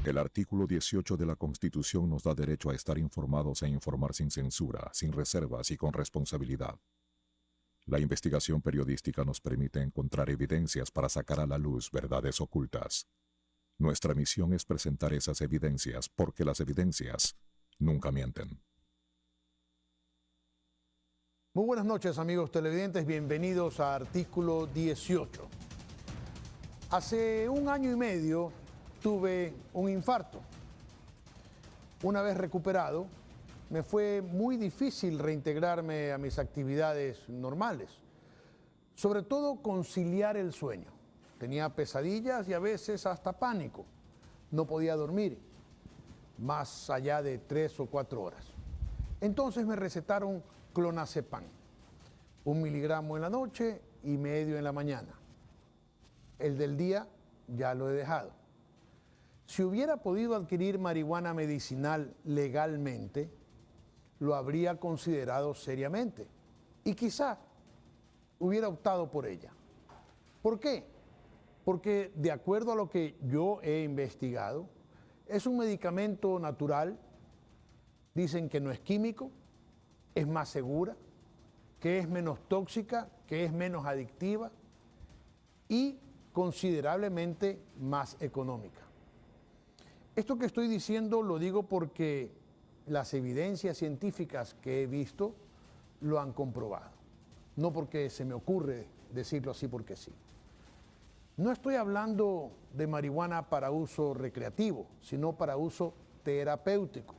El artículo 18 de la Constitución nos da derecho a estar informados e informar sin censura, sin reservas y con responsabilidad. La investigación periodística nos permite encontrar evidencias para sacar a la luz verdades ocultas. Nuestra misión es presentar esas evidencias porque las evidencias nunca mienten. Muy buenas noches, amigos televidentes, bienvenidos a Artículo 18. Hace 1 año y medio tuve un infarto. Una vez recuperado, me fue muy difícil reintegrarme a mis actividades normales, sobre todo conciliar el sueño. Tenía pesadillas y a veces hasta pánico. No podía dormir más allá de 3 o 4 horas. Entonces me recetaron clonazepam, 1 miligramo en la noche y medio en la mañana. El del día ya lo he dejado. Si hubiera podido adquirir marihuana medicinal legalmente, lo habría considerado seriamente y quizás hubiera optado por ella. ¿Por qué? Porque de acuerdo a lo que yo he investigado, es un medicamento natural, dicen que no es químico, es más segura, que es menos tóxica, que es menos adictiva y considerablemente más económica. Esto que estoy diciendo lo digo porque las evidencias científicas que he visto lo han comprobado, no porque se me ocurre decirlo así porque sí. No estoy hablando de marihuana para uso recreativo, sino para uso terapéutico.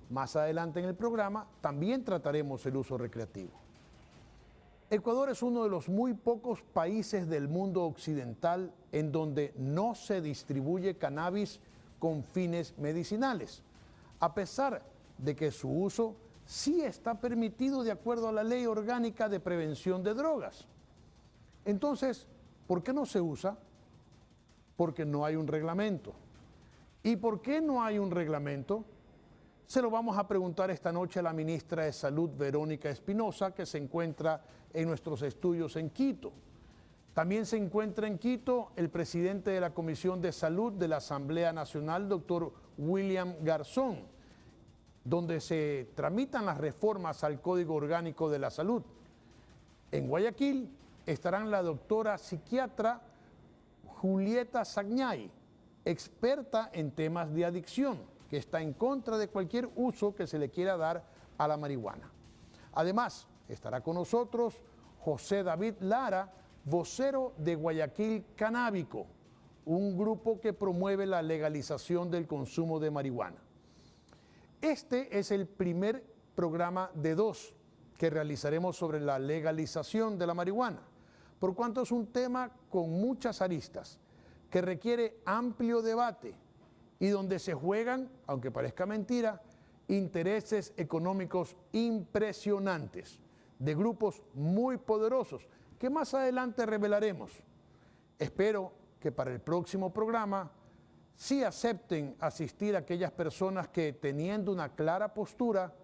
Más adelante en el programa también trataremos el uso recreativo. Ecuador es uno de los muy pocos países del mundo occidental en donde no se distribuye cannabis con fines medicinales, a pesar de que su uso sí está permitido de acuerdo a la Ley Orgánica de Prevención de Drogas. Entonces, ¿por qué no se usa? Porque no hay un reglamento. ¿Y por qué no hay un reglamento? Se lo vamos a preguntar esta noche a la ministra de Salud, Verónica Espinosa, que se encuentra en nuestros estudios en Quito. También se encuentra en Quito el presidente de la Comisión de Salud de la Asamblea Nacional, doctor William Garzón, donde se tramitan las reformas al Código Orgánico de la Salud. En Guayaquil estarán la doctora psiquiatra Julieta Sagñay, experta en temas de adicción, que está en contra de cualquier uso que se le quiera dar a la marihuana. Además, estará con nosotros José David Lara, vocero de Guayaquil Canábico, un grupo que promueve la legalización del consumo de marihuana. Este es el primer programa de 2 que realizaremos sobre la legalización de la marihuana, por cuanto es un tema con muchas aristas, que requiere amplio debate y donde se juegan, aunque parezca mentira, intereses económicos impresionantes de grupos muy poderosos que más adelante revelaremos. Espero que para el próximo programa sí acepten asistir a aquellas personas que, teniendo una clara postura,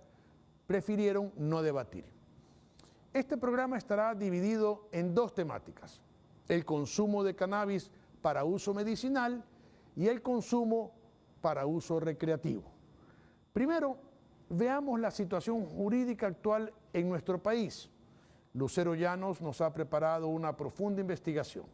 prefirieron no debatir. Este programa estará dividido en 2 temáticas: el consumo de cannabis para uso medicinal y el consumo para uso recreativo. Primero, veamos la situación jurídica actual en nuestro país. Lucero Llanos nos ha preparado una profunda investigación.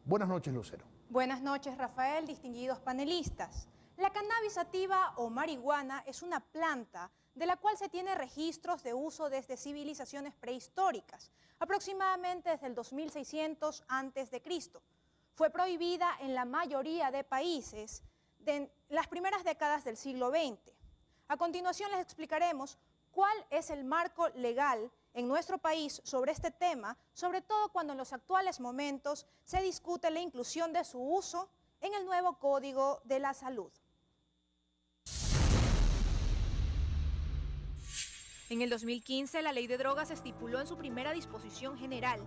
Buenas noches, Lucero. Buenas noches, Rafael, distinguidos panelistas. La cannabis sativa o marihuana es una planta de la cual se tiene registros de uso desde civilizaciones prehistóricas, aproximadamente desde el 2600 a.C. Fue prohibida en la mayoría de países de las primeras décadas del siglo XX. A continuación les explicaremos cuál es el marco legal en nuestro país sobre este tema, sobre todo cuando en los actuales momentos se discute la inclusión de su uso en el nuevo Código de la Salud. En el 2015, la Ley de Drogas estipuló en su primera disposición general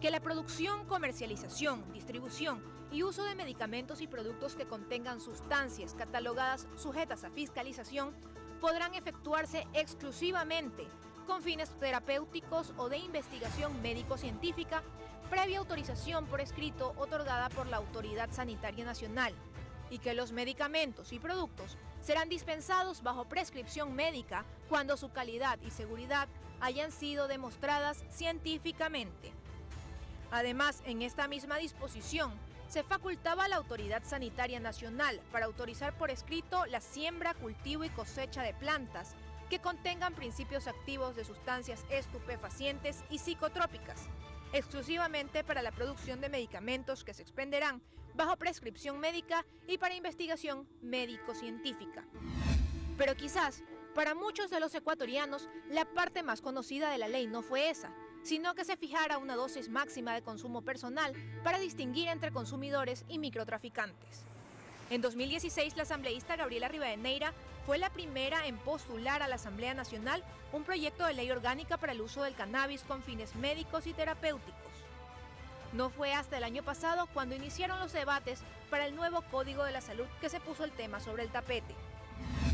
que la producción, comercialización, distribución y uso de medicamentos y productos que contengan sustancias catalogadas sujetas a fiscalización podrán efectuarse exclusivamente con fines terapéuticos o de investigación médico-científica, previa autorización por escrito otorgada por la Autoridad Sanitaria Nacional. y que los medicamentos y productos serán dispensados bajo prescripción médica cuando su calidad y seguridad hayan sido demostradas científicamente. Además, en esta misma disposición, se facultaba a la Autoridad Sanitaria Nacional para autorizar por escrito la siembra, cultivo y cosecha de plantas que contengan principios activos de sustancias estupefacientes y psicotrópicas, exclusivamente para la producción de medicamentos que se expenderán bajo prescripción médica y para investigación médico-científica. Pero quizás, para muchos de los ecuatorianos, la parte más conocida de la ley no fue esa, sino que se fijara una dosis máxima de consumo personal para distinguir entre consumidores y microtraficantes. En 2016, la asambleísta Gabriela Rivadeneira fue la primera en postular a la Asamblea Nacional un proyecto de ley orgánica para el uso del cannabis con fines médicos y terapéuticos. No fue hasta el año pasado cuando iniciaron los debates para el nuevo Código de la Salud que se puso el tema sobre el tapete.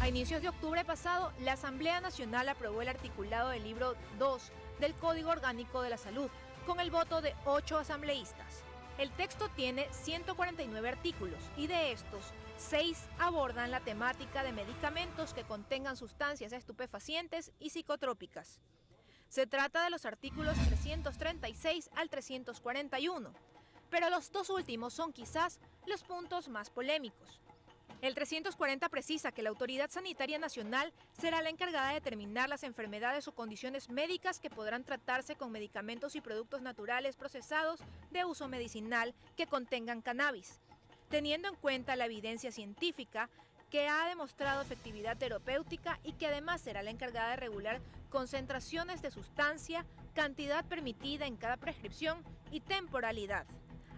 A inicios de octubre pasado, la Asamblea Nacional aprobó el articulado del libro 2 del Código Orgánico de la Salud, con el voto de 8 asambleístas. El texto tiene 149 artículos y de estos, 6 abordan la temática de medicamentos que contengan sustancias estupefacientes y psicotrópicas. Se trata de los artículos 336 al 341, pero los dos últimos son quizás los puntos más polémicos. El 340 precisa que la Autoridad Sanitaria Nacional será la encargada de determinar las enfermedades o condiciones médicas que podrán tratarse con medicamentos y productos naturales procesados de uso medicinal que contengan cannabis, teniendo en cuenta la evidencia científica que ha demostrado efectividad terapéutica y que además será la encargada de regular concentraciones de sustancia, cantidad permitida en cada prescripción y temporalidad.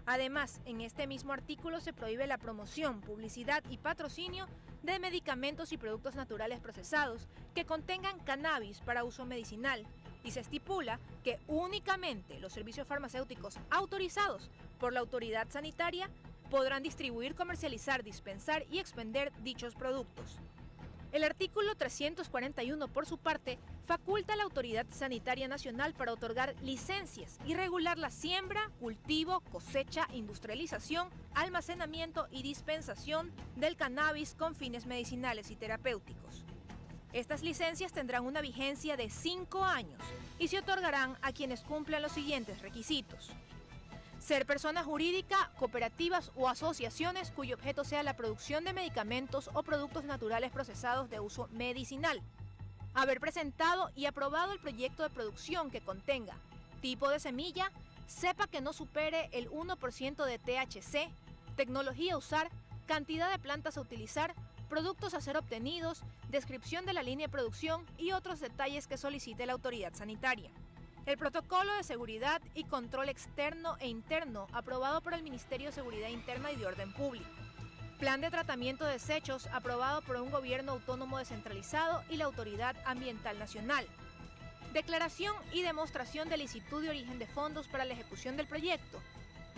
Además, en este mismo artículo se prohíbe la promoción, publicidad y patrocinio de medicamentos y productos naturales procesados que contengan cannabis para uso medicinal y se estipula que únicamente los servicios farmacéuticos autorizados por la autoridad sanitaria podrán distribuir, comercializar, dispensar y expender dichos productos. El artículo 341, por su parte, faculta a la Autoridad Sanitaria Nacional para otorgar licencias y regular la siembra, cultivo, cosecha, industrialización, almacenamiento y dispensación del cannabis con fines medicinales y terapéuticos. Estas licencias tendrán una vigencia de 5 años y se otorgarán a quienes cumplan los siguientes requisitos: ser persona jurídica, cooperativas o asociaciones cuyo objeto sea la producción de medicamentos o productos naturales procesados de uso medicinal. Haber presentado y aprobado el proyecto de producción que contenga tipo de semilla, cepa que no supere el 1% de THC, tecnología a usar, cantidad de plantas a utilizar, productos a ser obtenidos, descripción de la línea de producción y otros detalles que solicite la autoridad sanitaria. El protocolo de seguridad y control externo e interno aprobado por el Ministerio de Seguridad Interna y de Orden Público. Plan de tratamiento de desechos aprobado por un gobierno autónomo descentralizado y la Autoridad Ambiental Nacional. Declaración y demostración de licitud de origen de fondos para la ejecución del proyecto.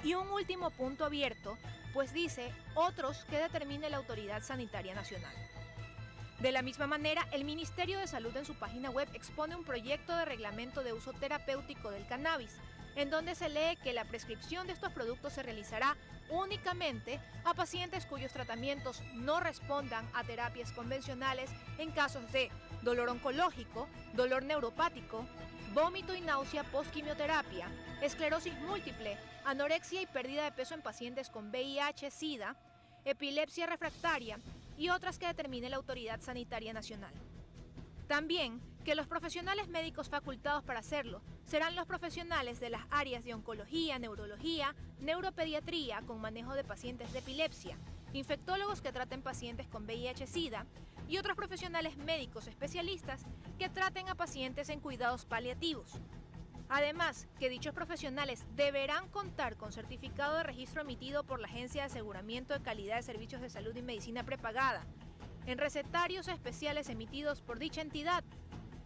Y un último punto abierto, pues dice otros que determine la Autoridad Sanitaria Nacional. De la misma manera, el Ministerio de Salud en su página web expone un proyecto de reglamento de uso terapéutico del cannabis, en donde se lee que la prescripción de estos productos se realizará únicamente a pacientes cuyos tratamientos no respondan a terapias convencionales en casos de dolor oncológico, dolor neuropático, vómito y náusea post-quimioterapia, esclerosis múltiple, anorexia y pérdida de peso en pacientes con VIH-Sida, epilepsia refractaria y otras que determine la Autoridad Sanitaria Nacional. También que los profesionales médicos facultados para hacerlo serán los profesionales de las áreas de oncología, neurología, neuropediatría con manejo de pacientes de epilepsia, infectólogos que traten pacientes con VIH-Sida y otros profesionales médicos especialistas que traten a pacientes en cuidados paliativos. Además, que dichos profesionales deberán contar con certificado de registro emitido por la Agencia de Aseguramiento de Calidad de Servicios de Salud y Medicina Prepagada, en recetarios especiales emitidos por dicha entidad,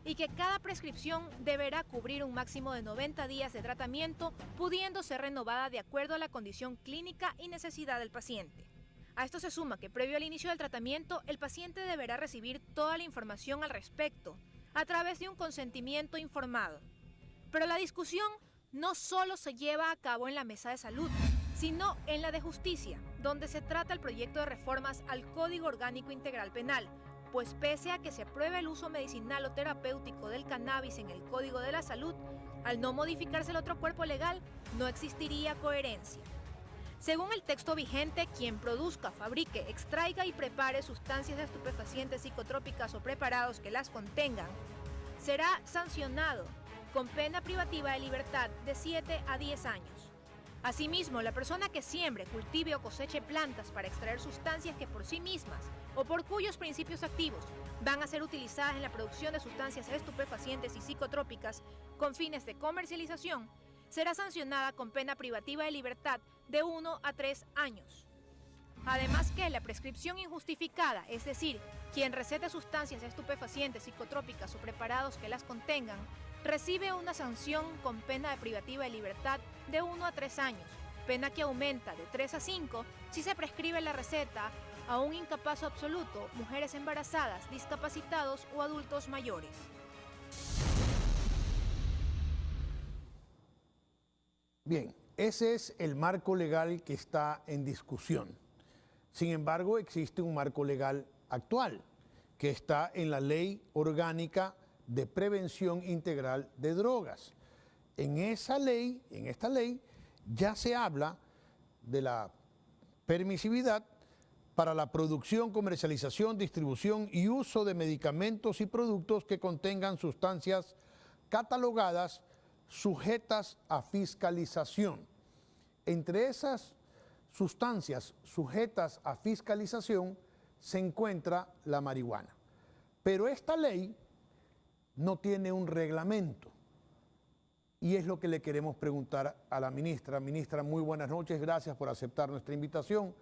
y que cada prescripción deberá cubrir un máximo de 90 días de tratamiento, pudiendo ser renovada de acuerdo a la condición clínica y necesidad del paciente. A esto se suma que previo al inicio del tratamiento, el paciente deberá recibir toda la información al respecto, a través de un consentimiento informado. Pero la discusión no solo se lleva a cabo en la mesa de salud, sino en la de Justicia, donde se trata el proyecto de reformas al Código Orgánico Integral Penal, pues pese a que se apruebe el uso medicinal o terapéutico del cannabis en el Código de la Salud, al no modificarse el otro cuerpo legal, no existiría coherencia. Según el texto vigente, quien produzca, fabrique, extraiga y prepare sustancias estupefacientes psicotrópicas o preparados que las contengan, será sancionado con pena privativa de libertad de 7 a 10 años. Asimismo, la persona que siembre, cultive o coseche plantas para extraer sustancias que por sí mismas o por cuyos principios activos van a ser utilizadas en la producción de sustancias estupefacientes y psicotrópicas con fines de comercialización, será sancionada con pena privativa de libertad de 1 a 3 años. Además que la prescripción injustificada, es decir, quien recete sustancias estupefacientes, psicotrópicas o preparados que las contengan, recibe una sanción con pena de privativa de libertad de 1 a 3 años, pena que aumenta de 3 a 5 si se prescribe la receta a un incapaz absoluto, mujeres embarazadas, discapacitados o adultos mayores. Bien, ese es el marco legal que está en discusión. Sin embargo, existe un marco legal actual que está en la Ley Orgánica de Prevención Integral de Drogas. En esta ley, ya se habla de la permisividad para la producción, comercialización, distribución y uso de medicamentos y productos que contengan sustancias catalogadas sujetas a fiscalización. Entre esas sustancias sujetas a fiscalización se encuentra la marihuana. Pero esta ley no tiene un reglamento. Y es lo que le queremos preguntar a la ministra. Ministra, muy buenas noches, gracias por aceptar nuestra invitación.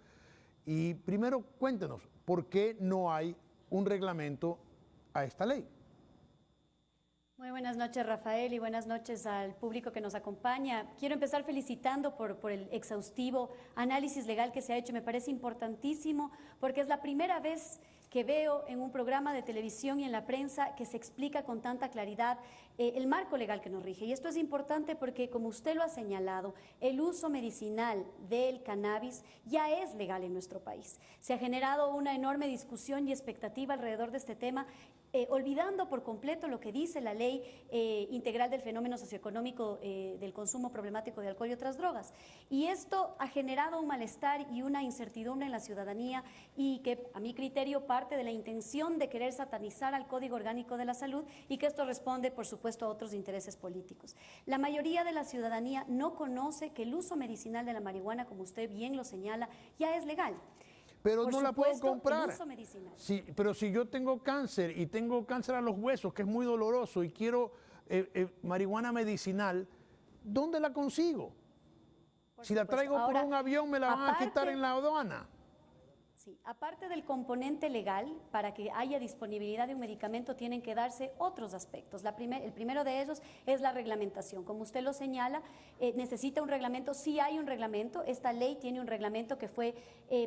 Y primero, cuéntenos, ¿por qué no hay un reglamento a esta ley? Muy buenas noches, Rafael, y buenas noches al público que nos acompaña. Quiero empezar felicitando por el exhaustivo análisis legal que se ha hecho. Me parece importantísimo porque es la primera vez que veo en un programa de televisión y en la prensa que se explica con tanta claridad el marco legal que nos rige. Y esto es importante porque, como usted lo ha señalado, el uso medicinal del cannabis ya es legal en nuestro país. Se ha generado una enorme discusión y expectativa alrededor de este tema, olvidando por completo lo que dice la Ley Integral del Fenómeno Socioeconómico del Consumo Problemático de Alcohol y otras drogas. Y esto ha generado un malestar y una incertidumbre en la ciudadanía y que, a mi criterio, parte de la intención de querer satanizar al Código Orgánico de la Salud y que esto responde, por supuesto, a otros intereses políticos. La mayoría de la ciudadanía no conoce que el uso medicinal de la marihuana, como usted bien lo señala, ya es legal. Pero Por no la puedo comprar. el uso medicinal. Sí, pero si yo tengo cáncer y tengo cáncer a los huesos, que es muy doloroso, y quiero marihuana medicinal, ¿dónde la consigo? Si la traigo por un avión, me la van a quitar en la aduana. Sí, aparte del componente legal, para que haya disponibilidad de un medicamento tienen que darse otros aspectos. El primero de ellos es la reglamentación. Como usted lo señala, necesita un reglamento. Sí hay un reglamento. Esta ley tiene un reglamento que fue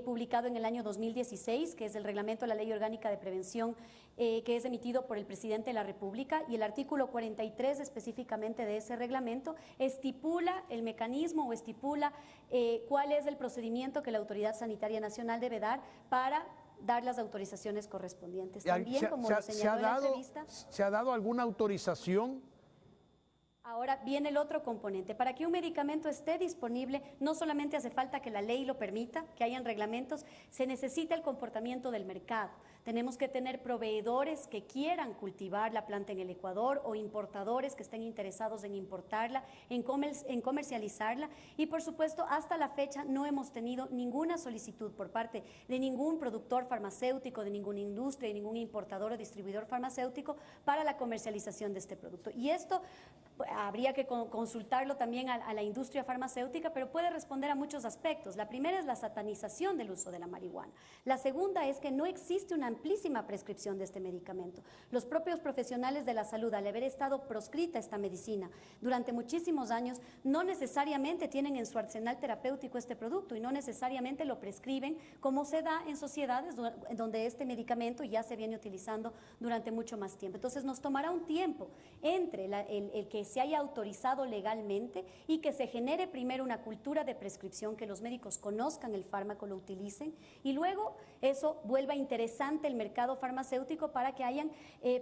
publicado en el año 2016, que es el reglamento de la Ley Orgánica de Prevención, que es emitido por el Presidente de la República, y el artículo 43 específicamente de ese reglamento estipula el mecanismo o estipula cuál es el procedimiento que la Autoridad Sanitaria Nacional debe dar para dar las autorizaciones correspondientes. También, como lo señaló en la entrevista, ¿se ha dado alguna autorización? Ahora viene el otro componente. Para que un medicamento esté disponible, no solamente hace falta que la ley lo permita, que hayan reglamentos, se necesita el comportamiento del mercado. Tenemos que tener proveedores que quieran cultivar la planta en el Ecuador o importadores que estén interesados en importarla, en comercializarla. Y por supuesto, hasta la fecha no hemos tenido ninguna solicitud por parte de ningún productor farmacéutico, de ninguna industria, de ningún importador o distribuidor farmacéutico para la comercialización de este producto. Y esto habría que consultarlo también a la industria farmacéutica, pero puede responder a muchos aspectos. La primera es la satanización del uso de la marihuana. La segunda es que no existe una amplísima prescripción de este medicamento. Los propios profesionales de la salud, al haber estado proscrita esta medicina durante muchísimos años, no necesariamente tienen en su arsenal terapéutico este producto y no necesariamente lo prescriben, como se da en sociedades donde este medicamento ya se viene utilizando durante mucho más tiempo. Entonces nos tomará un tiempo entre el que que se haya autorizado legalmente y que se genere primero una cultura de prescripción, que los médicos conozcan el fármaco, lo utilicen, y luego eso vuelva interesante el mercado farmacéutico para que hayan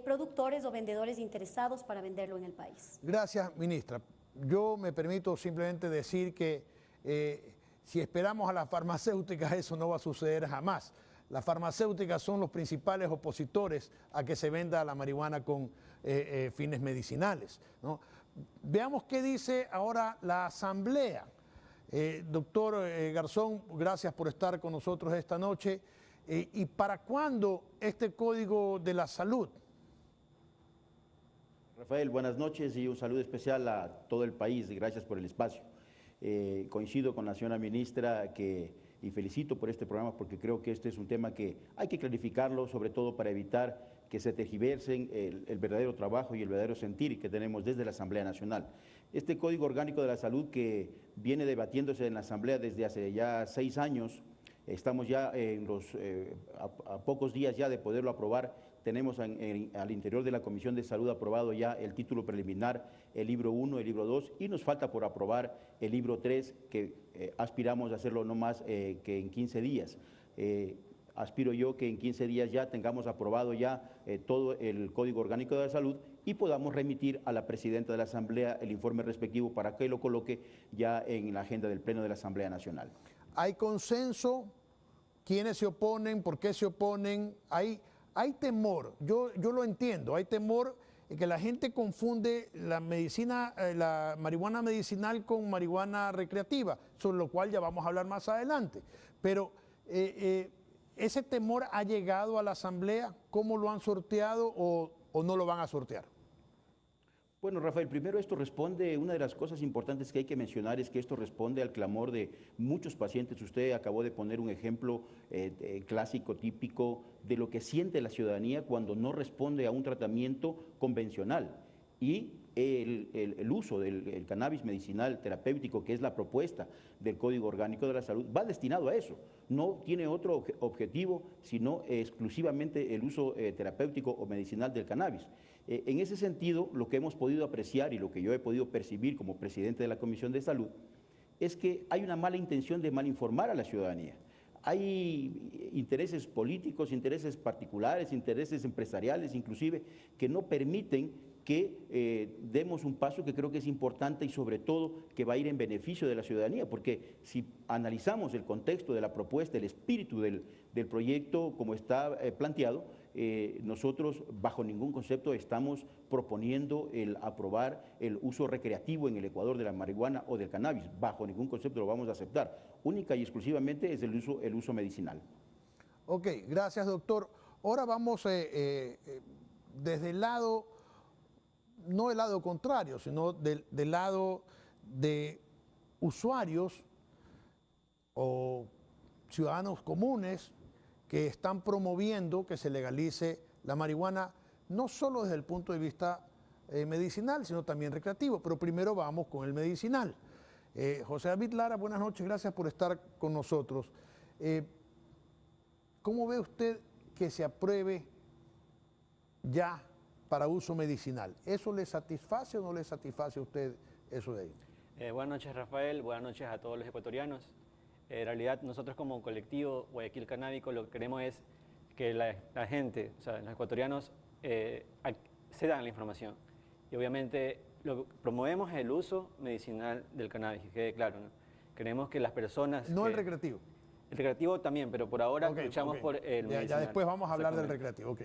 productores o vendedores interesados para venderlo en el país. Gracias, ministra. Yo me permito simplemente decir que si esperamos a las farmacéuticas, eso no va a suceder jamás. Las farmacéuticas son los principales opositores a que se venda la marihuana con fines medicinales, ¿no? Veamos qué dice ahora la Asamblea. Doctor Garzón, gracias por estar con nosotros esta noche. ¿Y para cuándo este Código de la Salud? Rafael, buenas noches y un saludo especial a todo el país. Gracias por el espacio. Coincido con la señora ministra y felicito por este programa porque creo que este es un tema que hay que clarificarlo, sobre todo para evitar que se tergiversen el verdadero trabajo y el verdadero sentir que tenemos desde la Asamblea Nacional. Este Código Orgánico de la Salud que viene debatiéndose en la Asamblea desde hace ya 6 años, estamos ya a pocos días ya de poderlo aprobar. Tenemos al interior de la Comisión de Salud aprobado ya el título preliminar, el libro 1, el libro 2, y nos falta por aprobar el libro 3, que aspiramos a hacerlo no más que en 15 días. Aspiro yo que en 15 días ya tengamos aprobado ya todo el Código Orgánico de la Salud y podamos remitir a la Presidenta de la Asamblea el informe respectivo para que lo coloque ya en la agenda del Pleno de la Asamblea Nacional. ¿Hay consenso? ¿Quiénes se oponen? ¿Por qué se oponen? Hay temor, yo lo entiendo, hay temor en que la gente confunde la marihuana medicinal con marihuana recreativa, sobre lo cual ya vamos a hablar más adelante. Pero ese temor ha llegado a la Asamblea, ¿cómo lo han sorteado o no lo van a sortear? Bueno, Rafael, primero esto responde, una de las cosas importantes que hay que mencionar es que esto responde al clamor de muchos pacientes. Usted acabó de poner un ejemplo clásico, típico, de lo que siente la ciudadanía cuando no responde a un tratamiento convencional. Y el uso del cannabis medicinal terapéutico, que es la propuesta del Código Orgánico de la Salud, va destinado a eso. No tiene otro objetivo, sino exclusivamente el uso terapéutico o medicinal del cannabis. En ese sentido, lo que hemos podido apreciar y lo que yo he podido percibir como presidente de la Comisión de Salud es que hay una mala intención de malinformar a la ciudadanía. Hay intereses políticos, intereses particulares, intereses empresariales inclusive, que no permiten que demos un paso que creo que es importante y sobre todo que va a ir en beneficio de la ciudadanía, porque si analizamos el contexto de la propuesta, el espíritu del proyecto como está planteado, nosotros bajo ningún concepto estamos proponiendo el aprobar el uso recreativo en el Ecuador de la marihuana o del cannabis, bajo ningún concepto lo vamos a aceptar, única y exclusivamente es el uso medicinal. Ok, gracias doctor. Ahora vamos desde el lado, no el lado contrario, sino del lado de usuarios o ciudadanos comunes que están promoviendo que se legalice la marihuana, no solo desde el punto de vista medicinal, sino también recreativo. Pero primero vamos con el medicinal. José David Lara, buenas noches, gracias por estar con nosotros. ¿Cómo ve usted que se apruebe ya para uso medicinal? ¿Eso le satisface o no le satisface a usted eso de ahí? Buenas noches, Rafael, buenas noches a todos los ecuatorianos. En realidad, nosotros como colectivo Guayaquil Canábico lo que queremos es que la gente, o sea, los ecuatorianos, accedan a la información. Y obviamente promovemos el uso medicinal del cannabis, que quede claro, ¿no? Queremos que las personas... No el recreativo. El recreativo también, pero por ahora luchamos por el medicinal. Ya después vamos a hablar del recreativo, ok.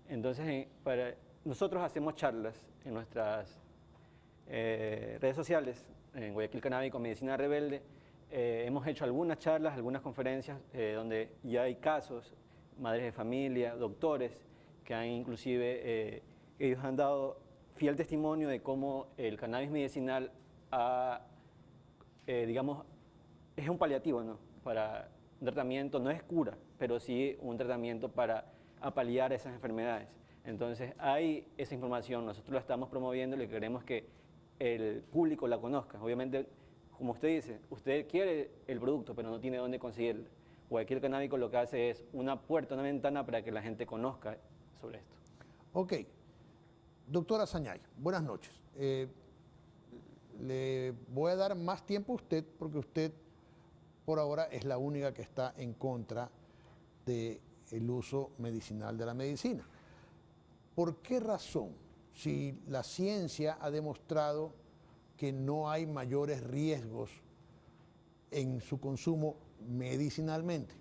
Entonces, nosotros hacemos charlas en nuestras redes sociales, en Guayaquil Canábico, Medicina Rebelde. Hemos hecho algunas charlas, algunas conferencias donde ya hay casos, madres de familia, doctores, que han inclusive, ellos han dado fiel testimonio de cómo el cannabis medicinal digamos, es un paliativo, ¿no? Para un tratamiento, no es cura, pero sí un tratamiento para paliar esas enfermedades. Entonces hay esa información, nosotros la estamos promoviendo y queremos que el público la conozca. Obviamente, como usted dice, usted quiere el producto, pero no tiene dónde conseguirlo. Guayaquil Canábico lo que hace es una puerta, una ventana para que la gente conozca sobre esto. Ok. Doctora Sañay, buenas noches. le voy a dar más tiempo a usted porque usted por ahora es la única que está en contra del uso medicinal de la medicina. ¿Por qué razón? Si la ciencia ha demostrado que no hay mayores riesgos en su consumo medicinalmente.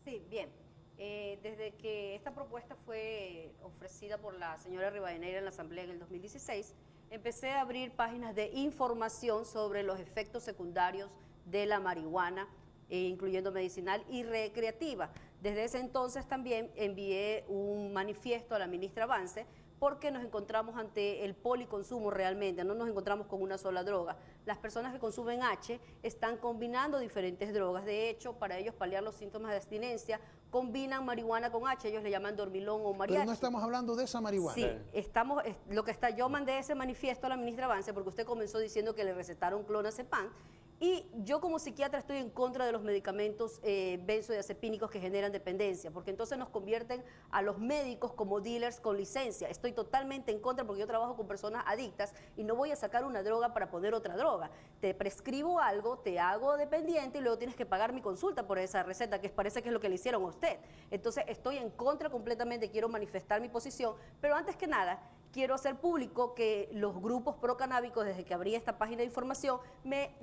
Sí, bien. Desde que esta propuesta fue ofrecida por la señora Rivadeneira en la Asamblea en el 2016, empecé a abrir páginas de información sobre los efectos secundarios de la marihuana, incluyendo medicinal y recreativa. Desde ese entonces también envié un manifiesto a la ministra Vance porque nos encontramos ante el policonsumo realmente, no nos encontramos con una sola droga. Las personas que consumen H están combinando diferentes drogas. De hecho, para ellos paliar los síntomas de abstinencia, combinan marihuana con H, ellos le llaman dormilón o mariachi. Pero no estamos hablando de esa marihuana. Sí, yo mandé ese manifiesto a la ministra Vance porque usted comenzó diciendo que le recetaron clonazepam. Y yo como psiquiatra estoy en contra de los medicamentos benzodiazepínicos que generan dependencia, porque entonces nos convierten a los médicos como dealers con licencia. Estoy totalmente en contra porque yo trabajo con personas adictas y no voy a sacar una droga para poner otra droga. Te prescribo algo, te hago dependiente y luego tienes que pagar mi consulta por esa receta, que parece que es lo que le hicieron a usted. Entonces estoy en contra completamente, quiero manifestar mi posición, pero antes que nada quiero hacer público que los grupos procanábicos, desde que abrí esta página de información, me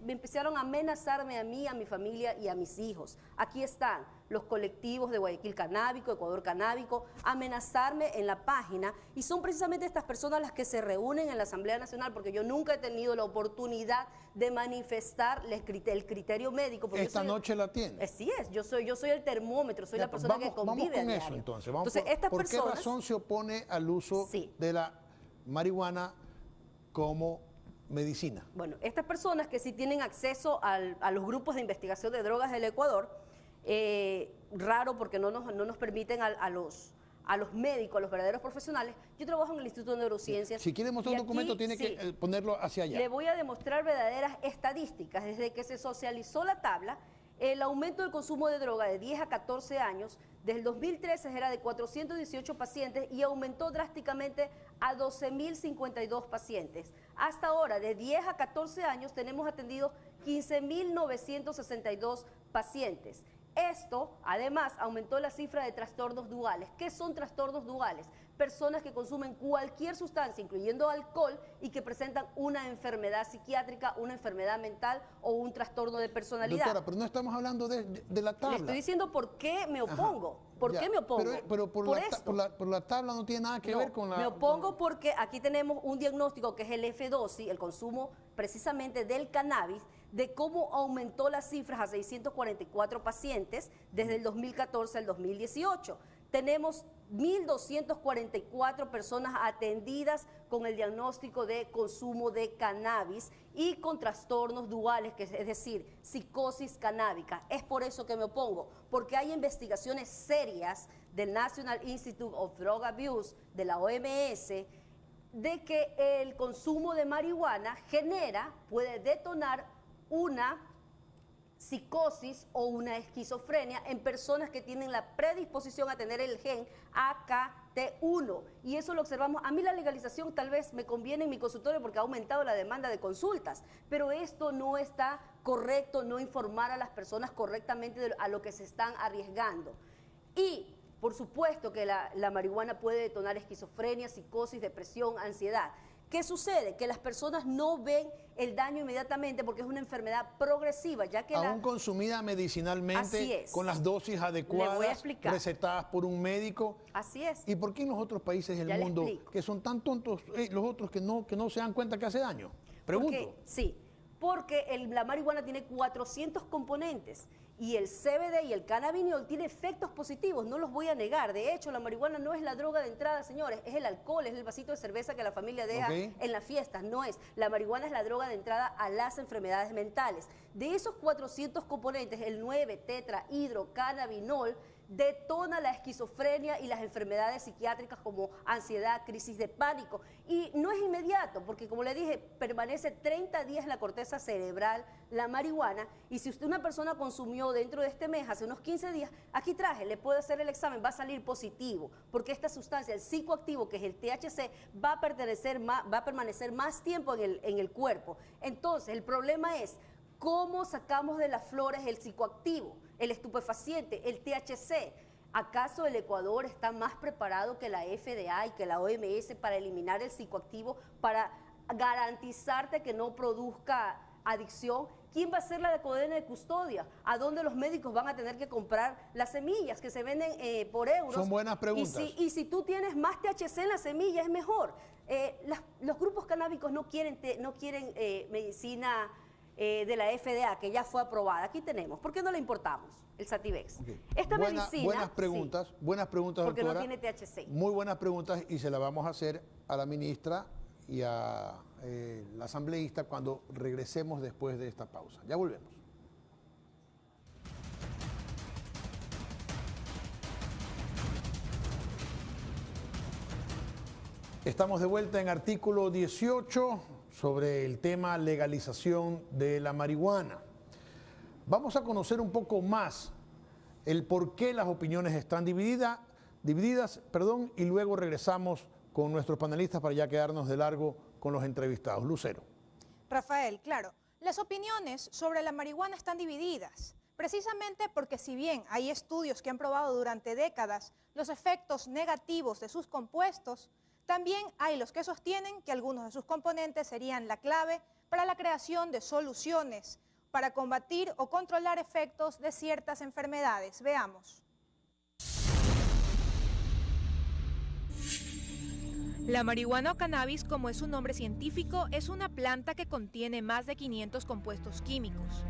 empezaron a amenazarme a mí, a mi familia y a mis hijos. Aquí están los colectivos de Guayaquil Canábico, Ecuador Canábico, amenazarme en la página, y son precisamente estas personas las que se reúnen en la Asamblea Nacional, porque yo nunca he tenido la oportunidad de manifestar el criterio médico. Esta noche la tiene. Así es, yo soy el termómetro, soy la persona que convive. Vamos con eso entonces. ¿Por qué razón se opone al uso de la marihuana como medicina? Bueno, estas personas que sí tienen acceso a los grupos de investigación de drogas del Ecuador, raro porque no nos permiten a los médicos, a los verdaderos profesionales. Yo trabajo en el Instituto de Neurociencias. Si quiere mostrar un documento, tiene que ponerlo hacia allá. Le voy a demostrar verdaderas estadísticas. Desde que se socializó la tabla, el aumento del consumo de droga de 10 a 14 años, desde el 2013 era de 418 pacientes y aumentó drásticamente a 12.052 pacientes. Hasta ahora, de 10 a 14 años, tenemos atendidos 15.962 pacientes. Esto, además, aumentó la cifra de trastornos duales. ¿Qué son trastornos duales? Personas que consumen cualquier sustancia, incluyendo alcohol, y que presentan una enfermedad psiquiátrica, una enfermedad mental o un trastorno de personalidad. Doctora, pero no estamos hablando de la tabla. Le estoy diciendo por qué me opongo. ¿Por qué me opongo? Pero por la tabla no tiene nada que ver con la... Me opongo porque aquí tenemos un diagnóstico que es el F12, el consumo precisamente del cannabis, de cómo aumentó las cifras a 644 pacientes desde el 2014 al 2018. Tenemos 1.244 personas atendidas con el diagnóstico de consumo de cannabis y con trastornos duales, que es decir, psicosis canábica. Es por eso que me opongo, porque hay investigaciones serias del National Institute of Drug Abuse, de la OMS, de que el consumo de marihuana puede detonar una psicosis o una esquizofrenia en personas que tienen la predisposición a tener el gen AKT1. Y eso lo observamos. A mí la legalización tal vez me conviene en mi consultorio porque ha aumentado la demanda de consultas, pero esto no está correcto, no informar a las personas correctamente a lo que se están arriesgando. Y por supuesto que la marihuana puede detonar esquizofrenia, psicosis, depresión, ansiedad. ¿Qué sucede? Que las personas no ven el daño inmediatamente porque es una enfermedad progresiva, ya que aún consumida medicinalmente, con las dosis adecuadas, recetadas por un médico. Así es. ¿Y por qué en los otros países del mundo, que son tan tontos, los otros que no se dan cuenta que hace daño? Pregunto. Porque la marihuana tiene 400 componentes y el CBD y el cannabidiol tiene efectos positivos, no los voy a negar. De hecho, la marihuana no es la droga de entrada, señores, es el alcohol, es el vasito de cerveza que la familia deja en las fiestas, no es. La marihuana es la droga de entrada a las enfermedades mentales. De esos 400 componentes, el 9-tetrahidrocannabinol detona la esquizofrenia y las enfermedades psiquiátricas como ansiedad, crisis de pánico. Y no es inmediato, porque como le dije, permanece 30 días en la corteza cerebral la marihuana, y si una persona consumió dentro de este mes, hace unos 15 días, aquí traje, le puede hacer el examen, va a salir positivo, porque esta sustancia, el psicoactivo, que es el THC, va a permanecer más tiempo en el cuerpo. Entonces, el problema es cómo sacamos de las flores el psicoactivo, el estupefaciente, el THC. ¿Acaso el Ecuador está más preparado que la FDA y que la OMS para eliminar el psicoactivo, para garantizarte que no produzca adicción? ¿Quién va a hacer la cadena de custodia? ¿A dónde los médicos van a tener que comprar las semillas que se venden por euros? Son buenas preguntas. Y si tú tienes más THC en la semilla, es mejor. Los grupos canábicos no quieren medicina de la FDA, que ya fue aprobada. Aquí tenemos. ¿Por qué no la importamos? El Sativex. Okay. Esta medicina... Buenas preguntas, sí, buenas preguntas, porque doctora. no tiene THC. Muy buenas preguntas, y se las vamos a hacer a la ministra y a la asambleísta cuando regresemos después de esta pausa. Ya volvemos. Estamos de vuelta en artículo 18 sobre el tema legalización de la marihuana. Vamos a conocer un poco más el por qué las opiniones están divididas, y luego regresamos con nuestros panelistas para ya quedarnos de largo con los entrevistados. Lucero. Rafael, claro, las opiniones sobre la marihuana están divididas, precisamente porque si bien hay estudios que han probado durante décadas los efectos negativos de sus compuestos, también hay los que sostienen que algunos de sus componentes serían la clave para la creación de soluciones para combatir o controlar efectos de ciertas enfermedades. Veamos. La marihuana o cannabis, como es su nombre científico, es una planta que contiene más de 500 compuestos químicos.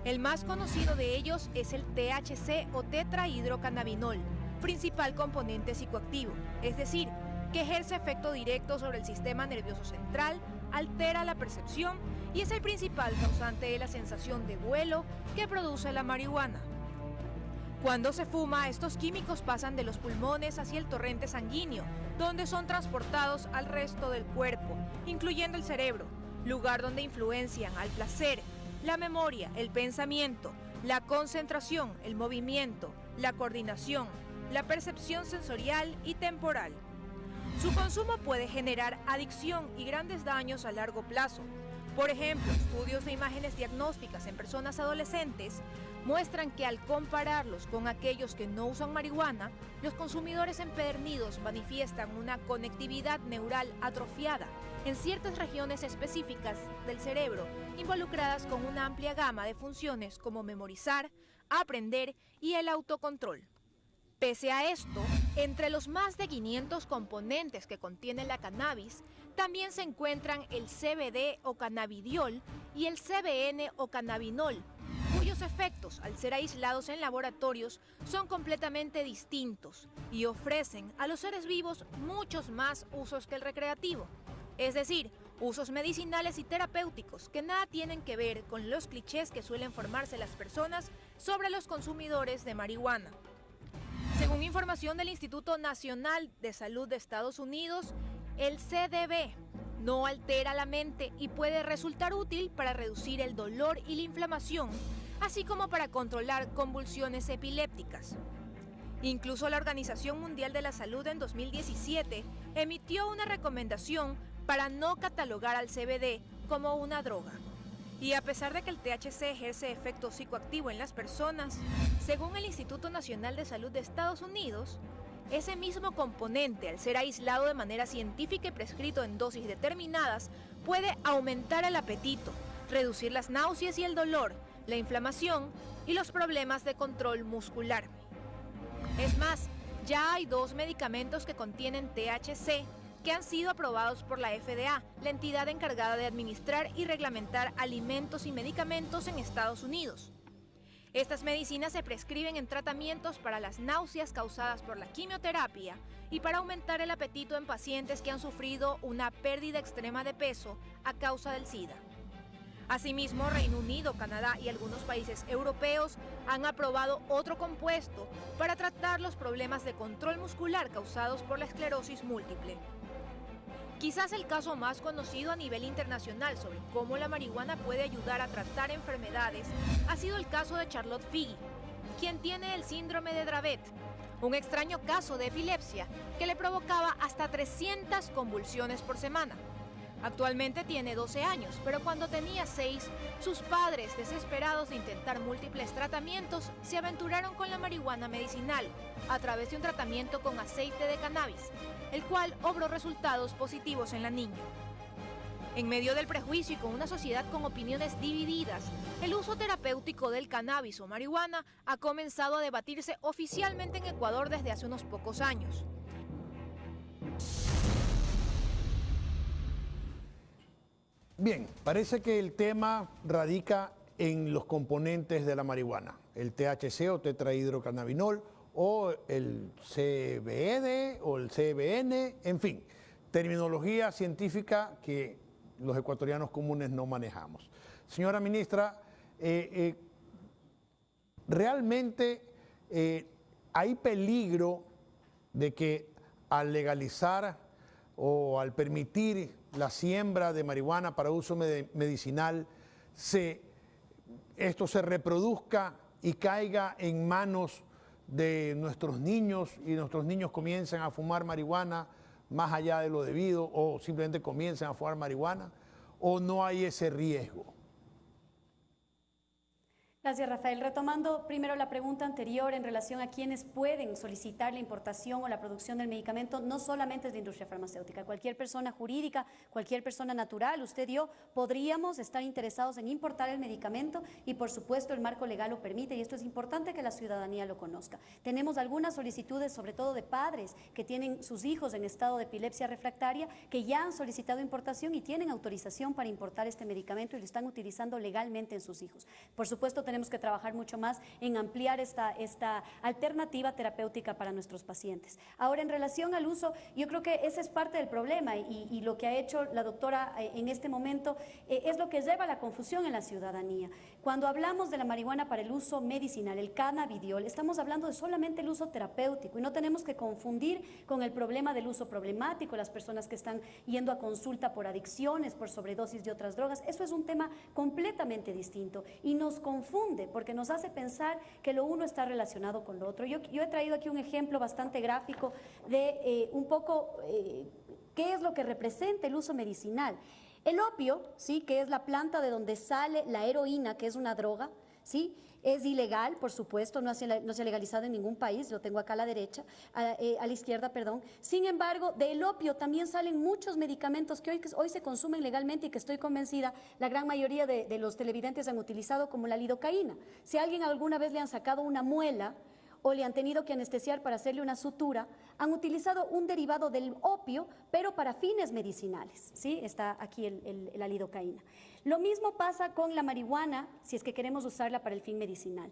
El más conocido de ellos es el THC o tetrahidrocannabinol, principal componente psicoactivo, es decir, que ejerce efecto directo sobre el sistema nervioso central, altera la percepción y es el principal causante de la sensación de vuelo que produce la marihuana. Cuando se fuma, estos químicos pasan de los pulmones hacia el torrente sanguíneo, donde son transportados al resto del cuerpo, incluyendo el cerebro, lugar donde influencian al placer, la memoria, el pensamiento, la concentración, el movimiento, la coordinación, la percepción sensorial y temporal. Su consumo puede generar adicción y grandes daños a largo plazo. Por ejemplo, estudios de imágenes diagnósticas en personas adolescentes muestran que al compararlos con aquellos que no usan marihuana, los consumidores empedernidos manifiestan una conectividad neural atrofiada en ciertas regiones específicas del cerebro, involucradas con una amplia gama de funciones como memorizar, aprender y el autocontrol. Pese a esto, entre los más de 500 componentes que contiene la cannabis, también se encuentran el CBD o cannabidiol y el CBN o cannabinol, cuyos efectos, al ser aislados en laboratorios, son completamente distintos y ofrecen a los seres vivos muchos más usos que el recreativo, es decir, usos medicinales y terapéuticos que nada tienen que ver con los clichés que suelen formarse las personas sobre los consumidores de marihuana. Según información del Instituto Nacional de Salud de Estados Unidos, el CBD no altera la mente y puede resultar útil para reducir el dolor y la inflamación, así como para controlar convulsiones epilépticas. Incluso la Organización Mundial de la Salud en 2017 emitió una recomendación para no catalogar al CBD como una droga. Y a pesar de que el THC ejerce efecto psicoactivo en las personas, según el Instituto Nacional de Salud de Estados Unidos, ese mismo componente, al ser aislado de manera científica y prescrito en dosis determinadas, puede aumentar el apetito, reducir las náuseas y el dolor, la inflamación y los problemas de control muscular. Es más, ya hay 2 medicamentos que contienen THC que han sido aprobados por la FDA, la entidad encargada de administrar y reglamentar alimentos y medicamentos en Estados Unidos. Estas medicinas se prescriben en tratamientos para las náuseas causadas por la quimioterapia y para aumentar el apetito en pacientes que han sufrido una pérdida extrema de peso a causa del SIDA. Asimismo, Reino Unido, Canadá y algunos países europeos han aprobado otro compuesto para tratar los problemas de control muscular causados por la esclerosis múltiple. Quizás el caso más conocido a nivel internacional sobre cómo la marihuana puede ayudar a tratar enfermedades ha sido el caso de Charlotte Figi, quien tiene el síndrome de Dravet, un extraño caso de epilepsia que le provocaba hasta 300 convulsiones por semana. Actualmente tiene 12 años, pero cuando tenía 6, sus padres, desesperados de intentar múltiples tratamientos, se aventuraron con la marihuana medicinal a través de un tratamiento con aceite de cannabis, el cual obró resultados positivos en la niña. En medio del prejuicio y con una sociedad con opiniones divididas, el uso terapéutico del cannabis o marihuana ha comenzado a debatirse oficialmente en Ecuador desde hace unos pocos años. Bien, parece que el tema radica en los componentes de la marihuana, el THC o tetrahidrocannabinol o el CBD o el CBN, en fin, terminología científica que los ecuatorianos comunes no manejamos. Señora ministra, realmente hay peligro de que al legalizar o al permitir la siembra de marihuana para uso medicinal, esto se reproduzca y caiga en manos de nuestros niños y nuestros niños comiencen a fumar marihuana más allá de lo debido o simplemente comiencen a fumar marihuana, o no hay ese riesgo. Gracias, Rafael. Retomando primero la pregunta anterior en relación a quienes pueden solicitar la importación o la producción del medicamento, no solamente es la industria farmacéutica, cualquier persona jurídica, cualquier persona natural, usted y yo, podríamos estar interesados en importar el medicamento y por supuesto el marco legal lo permite y esto es importante que la ciudadanía lo conozca. Tenemos algunas solicitudes, sobre todo de padres que tienen sus hijos en estado de epilepsia refractaria, que ya han solicitado importación y tienen autorización para importar este medicamento y lo están utilizando legalmente en sus hijos. Por supuesto, tenemos que trabajar mucho más en ampliar esta alternativa terapéutica para nuestros pacientes. Ahora, en relación al uso, yo creo que ese es parte del problema y lo que ha hecho la doctora en este momento es lo que lleva a la confusión en la ciudadanía. Cuando hablamos de la marihuana para el uso medicinal, el cannabidiol, estamos hablando de solamente el uso terapéutico y no tenemos que confundir con el problema del uso problemático, las personas que están yendo a consulta por adicciones, por sobredosis de otras drogas. Eso es un tema completamente distinto y nos confunde porque nos hace pensar que lo uno está relacionado con lo otro. Yo he traído aquí un ejemplo bastante gráfico de un poco qué es lo que representa el uso medicinal. El opio, ¿sí?, que es la planta de donde sale la heroína, que es una droga, ¿sí?, es ilegal, por supuesto, no se ha legalizado en ningún país, lo tengo acá a la derecha, a la izquierda, perdón. Sin embargo, del opio también salen muchos medicamentos que hoy se consumen legalmente y que estoy convencida la gran mayoría de los televidentes han utilizado, como la lidocaína. Si a alguien alguna vez le han sacado una muela o le han tenido que anestesiar para hacerle una sutura, han utilizado un derivado del opio, pero para fines medicinales, ¿sí? Está aquí la lidocaína. Lo mismo pasa con la marihuana, si es que queremos usarla para el fin medicinal.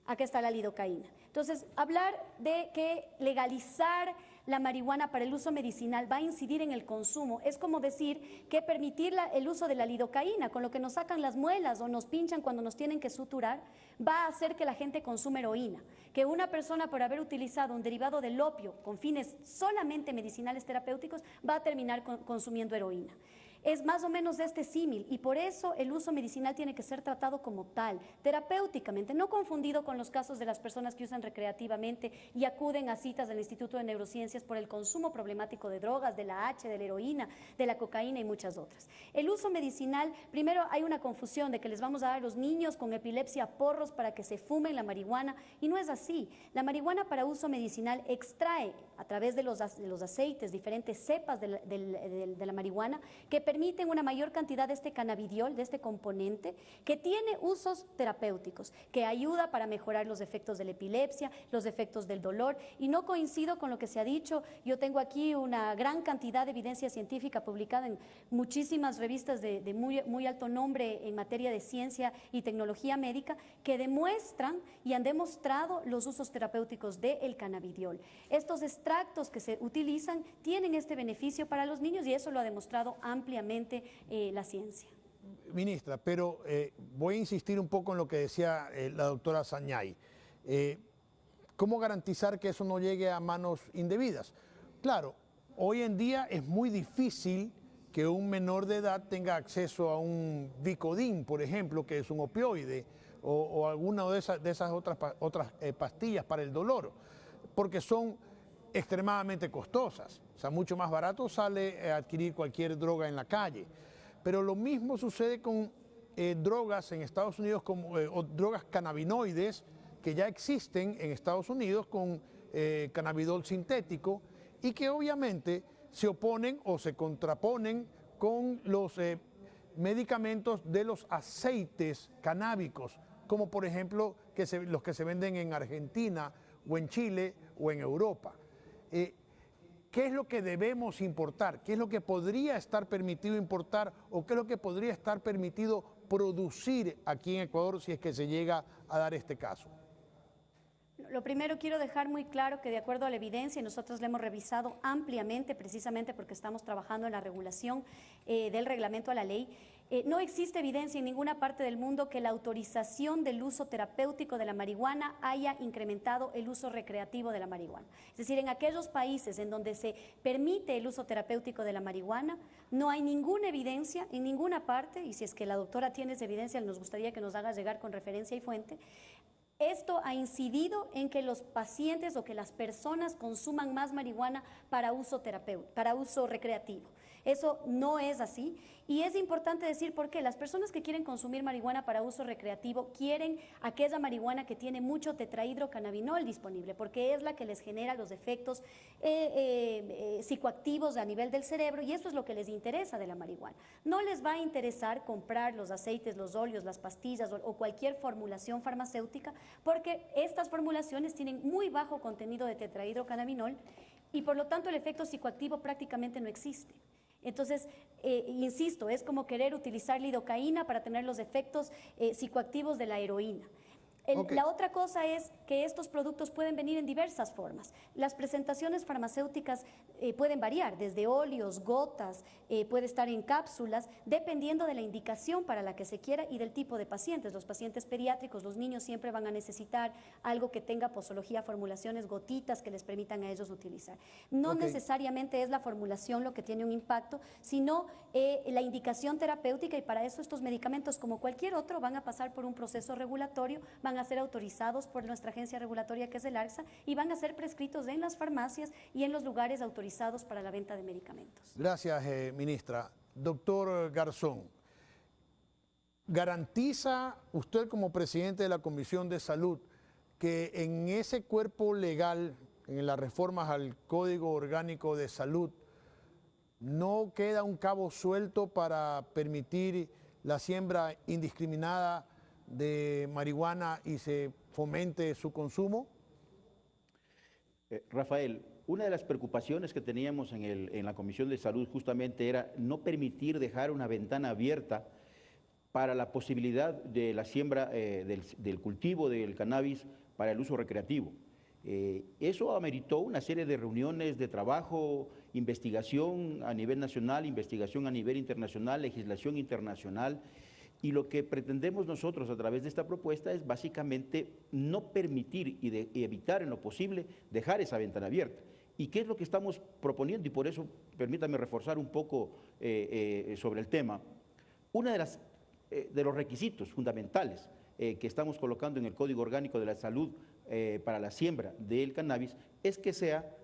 Acá está la lidocaína. Entonces, hablar de que legalizar la marihuana para el uso medicinal va a incidir en el consumo es como decir que permitir el uso de la lidocaína, con lo que nos sacan las muelas o nos pinchan cuando nos tienen que suturar, va a hacer que la gente consuma heroína. Que una persona, por haber utilizado un derivado del opio con fines solamente medicinales terapéuticos, va a terminar consumiendo heroína. Es más o menos este símil y por eso el uso medicinal tiene que ser tratado como tal, terapéuticamente, no confundido con los casos de las personas que usan recreativamente y acuden a citas del Instituto de Neurociencias por el consumo problemático de drogas, de la H, de la heroína, de la cocaína y muchas otras. El uso medicinal, primero hay una confusión de que les vamos a dar a los niños con epilepsia porros para que se fumen la marihuana y no es así. La marihuana para uso medicinal extrae a través de los aceites, diferentes cepas de la marihuana que permiten una mayor cantidad de este cannabidiol, de este componente, que tiene usos terapéuticos, que ayuda para mejorar los efectos de la epilepsia, los efectos del dolor, y no coincido con lo que se ha dicho. Yo tengo aquí una gran cantidad de evidencia científica publicada en muchísimas revistas de muy alto nombre en materia de ciencia y tecnología médica, que demuestran y han demostrado los usos terapéuticos del cannabidiol. Estos extractos que se utilizan tienen este beneficio para los niños y eso lo ha demostrado ampliamente la ciencia. Ministra, pero voy a insistir un poco en lo que decía la doctora Sañay. ¿Cómo garantizar que eso no llegue a manos indebidas? Claro, hoy en día es muy difícil que un menor de edad tenga acceso a un Vicodin, por ejemplo, que es un opioide, o alguna de esas otras pastillas para el dolor, porque son extremadamente costosas. O sea, mucho más barato sale adquirir cualquier droga en la calle. Pero lo mismo sucede con drogas en Estados Unidos, o drogas cannabinoides que ya existen en Estados Unidos con cannabidol sintético y que obviamente se oponen o se contraponen con los medicamentos de los aceites canábicos, como por ejemplo los que se venden en Argentina o en Chile o en Europa. ¿Qué es lo que debemos importar? ¿Qué es lo que podría estar permitido importar o qué es lo que podría estar permitido producir aquí en Ecuador si es que se llega a dar este caso? Lo primero, quiero dejar muy claro que de acuerdo a la evidencia, y nosotros la hemos revisado ampliamente, precisamente porque estamos trabajando en la regulación del reglamento a la ley, no existe evidencia en ninguna parte del mundo que la autorización del uso terapéutico de la marihuana haya incrementado el uso recreativo de la marihuana. Es decir, en aquellos países en donde se permite el uso terapéutico de la marihuana, no hay ninguna evidencia en ninguna parte, y si es que la doctora tiene esa evidencia, nos gustaría que nos haga llegar con referencia y fuente. Esto ha incidido en que los pacientes o que las personas consuman más marihuana para uso terapéutico, para uso recreativo. Eso no es así y es importante decir por qué. Las personas que quieren consumir marihuana para uso recreativo quieren aquella marihuana que tiene mucho tetrahidrocannabinol disponible, porque es la que les genera los efectos psicoactivos a nivel del cerebro, y eso es lo que les interesa de la marihuana. No les va a interesar comprar los aceites, los óleos, las pastillas o cualquier formulación farmacéutica, porque estas formulaciones tienen muy bajo contenido de tetrahidrocannabinol y por lo tanto el efecto psicoactivo prácticamente no existe. Entonces, insisto, es como querer utilizar lidocaína para tener los efectos psicoactivos de la heroína. La otra cosa es que estos productos pueden venir en diversas formas. Las presentaciones farmacéuticas pueden variar, desde óleos, gotas, puede estar en cápsulas, dependiendo de la indicación para la que se quiera y del tipo de pacientes. Los pacientes pediátricos, los niños siempre van a necesitar algo que tenga posología, formulaciones, gotitas que les permitan a ellos utilizar. No necesariamente es la formulación lo que tiene un impacto, sino la indicación terapéutica, y para eso estos medicamentos, como cualquier otro, van a pasar por un proceso regulatorio, van a ser autorizados por nuestra agencia regulatoria, que es el ARCSA, y van a ser prescritos en las farmacias y en los lugares autorizados para la venta de medicamentos. Gracias, ministra. Doctor Garzón, ¿garantiza usted como presidente de la Comisión de Salud que en ese cuerpo legal, en las reformas al Código Orgánico de Salud, no queda un cabo suelto para permitir la siembra indiscriminada de marihuana y se fomente su consumo? Rafael, una de las preocupaciones que teníamos en la Comisión de Salud justamente era no permitir dejar una ventana abierta para la posibilidad de la siembra del cultivo del cannabis para el uso recreativo. Eso ameritó una serie de reuniones de trabajo, investigación a nivel nacional, investigación a nivel internacional, legislación internacional. Y lo que pretendemos nosotros a través de esta propuesta es básicamente no permitir y evitar en lo posible dejar esa ventana abierta. ¿Y qué es lo que estamos proponiendo? Y por eso permítame reforzar un poco sobre el tema. Uno de los requisitos fundamentales que estamos colocando en el Código Orgánico de la Salud para la siembra del cannabis es que sea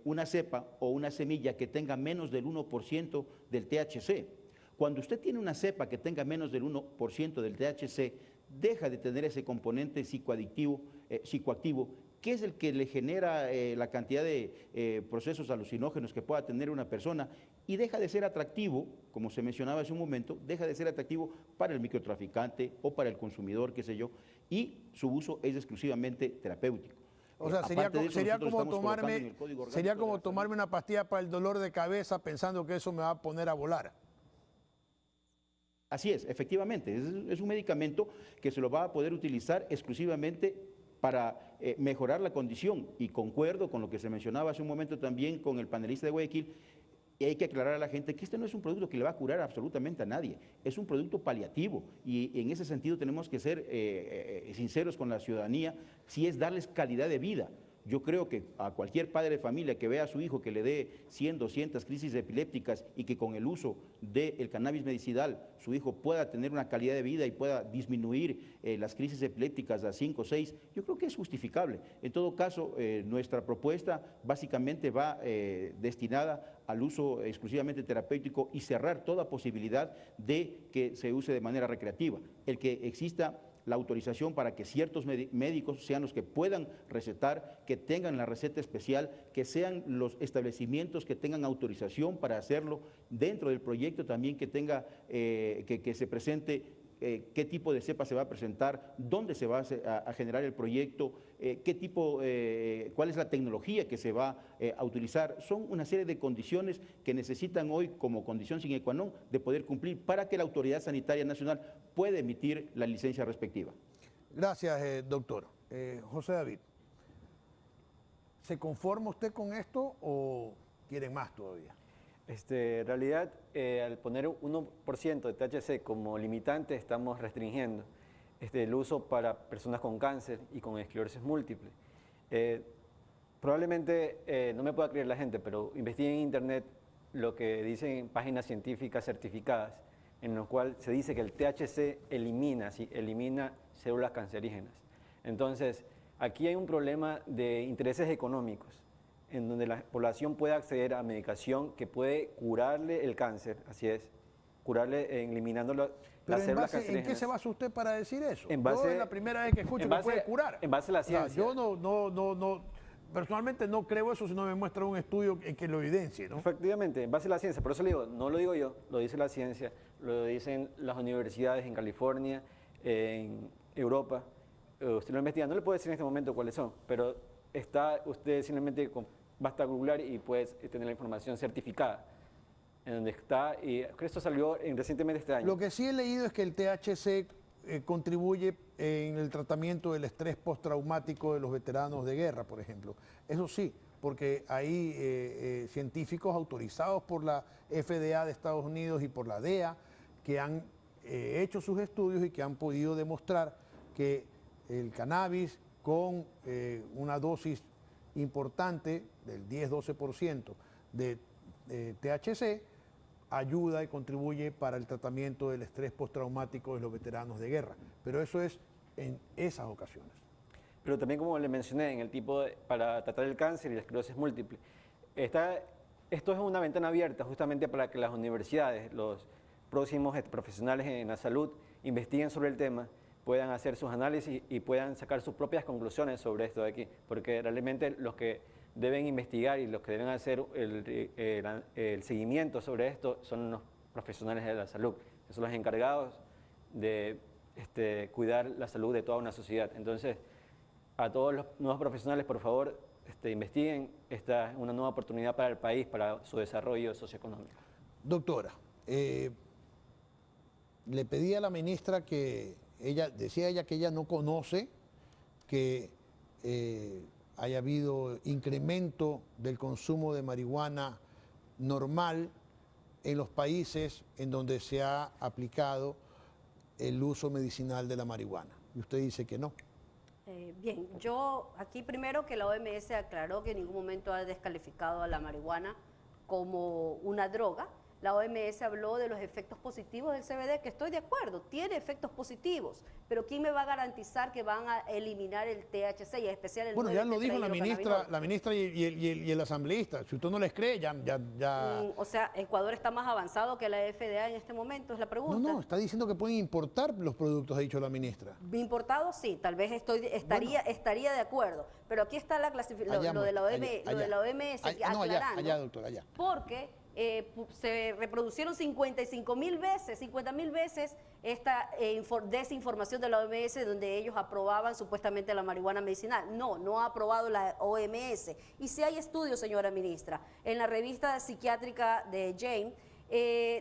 una cepa o una semilla que tenga menos del 1% del THC. Cuando usted tiene una cepa que tenga menos del 1% del THC, deja de tener ese componente psicoactivo, que es el que le genera la cantidad de procesos alucinógenos que pueda tener una persona, y deja de ser atractivo, como se mencionaba hace un momento, deja de ser atractivo para el microtraficante o para el consumidor, qué sé yo, y su uso es exclusivamente terapéutico. O sea, sería como tomarme una pastilla para el dolor de cabeza pensando que eso me va a poner a volar. Así es, efectivamente, es un medicamento que se lo va a poder utilizar exclusivamente para mejorar la condición, y concuerdo con lo que se mencionaba hace un momento también con el panelista de Guayaquil, Y hay que aclarar a la gente que este no es un producto que le va a curar absolutamente a nadie, es un producto paliativo y en ese sentido tenemos que ser sinceros con la ciudadanía, si es darles calidad de vida. Yo creo que a cualquier padre de familia que vea a su hijo que le dé 100, 200 crisis epilépticas y que con el uso del cannabis medicinal su hijo pueda tener una calidad de vida y pueda disminuir las crisis epilépticas a 5 o 6, yo creo que es justificable. En todo caso, nuestra propuesta básicamente va destinada al uso exclusivamente terapéutico y cerrar toda posibilidad de que se use de manera recreativa. El que exista la autorización para que ciertos médicos sean los que puedan recetar, que tengan la receta especial, que sean los establecimientos que tengan autorización para hacerlo, dentro del proyecto también que tenga, que se presente qué tipo de cepa se va a presentar, dónde se va a generar el proyecto, qué tipo, cuál es la tecnología que se va a utilizar. Son una serie de condiciones que necesitan hoy como condición sine qua non de poder cumplir para que la Autoridad Sanitaria Nacional pueda emitir la licencia respectiva. Gracias, doctor. José David, ¿se conforma usted con esto o quieren más todavía? En realidad, al poner 1% de THC como limitante, estamos restringiendo el uso para personas con cáncer y con esclerosis múltiple. Probablemente no me pueda creer la gente, pero investiguen en internet lo que dicen páginas científicas certificadas, en lo cual se dice que el THC elimina células cancerígenas. Entonces, aquí hay un problema de intereses económicos, en donde la población puede acceder a medicación que puede curarle el cáncer, así es, curarle eliminando las células cancerígenas. ¿En qué se basa usted para decir eso? Yo es la primera vez que escucho que puede curar. En base a la ciencia. Yo no, personalmente no creo eso si no me muestra un estudio que lo evidencie, ¿no? Efectivamente, en base a la ciencia, por eso le digo, no lo digo yo, lo dice la ciencia, lo dicen las universidades en California, en Europa. Usted lo investiga, no le puedo decir en este momento cuáles son, pero usted simplemente basta googlear y puedes tener la información certificada en donde está, y esto salió recientemente este año. Lo que sí he leído es que el THC contribuye en el tratamiento del estrés postraumático de los veteranos de guerra, por ejemplo. Eso sí, porque hay científicos autorizados por la FDA de Estados Unidos y por la DEA que han hecho sus estudios y que han podido demostrar que el cannabis con una dosis importante del 10-12% de THC ayuda y contribuye para el tratamiento del estrés postraumático de los veteranos de guerra. Pero eso es en esas ocasiones. Pero también, como le mencioné, en el para tratar el cáncer y la esclerosis múltiple, esto es una ventana abierta justamente para que las universidades, los próximos profesionales en la salud, investiguen sobre el tema, puedan hacer sus análisis y puedan sacar sus propias conclusiones sobre esto de aquí, porque realmente los que deben investigar y los que deben hacer el seguimiento sobre esto son los profesionales de la salud, que son los encargados de cuidar la salud de toda una sociedad. Entonces, a todos los nuevos profesionales, por favor, investiguen. Esta es una nueva oportunidad para el país, para su desarrollo socioeconómico. Doctora, le pedí a la ministra que decía ella que ella no conoce que haya habido incremento del consumo de marihuana normal en los países en donde se ha aplicado el uso medicinal de la marihuana. Y usted dice que no. Bien, yo aquí primero que la OMS aclaró que en ningún momento ha descalificado a la marihuana como una droga. La OMS habló de los efectos positivos del CBD, que estoy de acuerdo, tiene efectos positivos, pero ¿quién me va a garantizar que van a eliminar el THC y en especial el 9-tetrahidrocannabinol? Bueno, ya lo dijo la ministra y el asambleísta. Si usted no les cree, ya... O sea, ¿Ecuador está más avanzado que la FDA en este momento? Es la pregunta. No, está diciendo que pueden importar los productos, ha dicho la ministra. Importados sí, tal vez estaría de acuerdo, pero aquí está la clasificación, lo de la OMS aclarando. Allá, doctor, allá. Porque se reproducieron 50.000 veces esta desinformación de la OMS, donde ellos aprobaban supuestamente la marihuana medicinal. No ha aprobado la OMS. Y si hay estudios, señora ministra, en la revista psiquiátrica de James,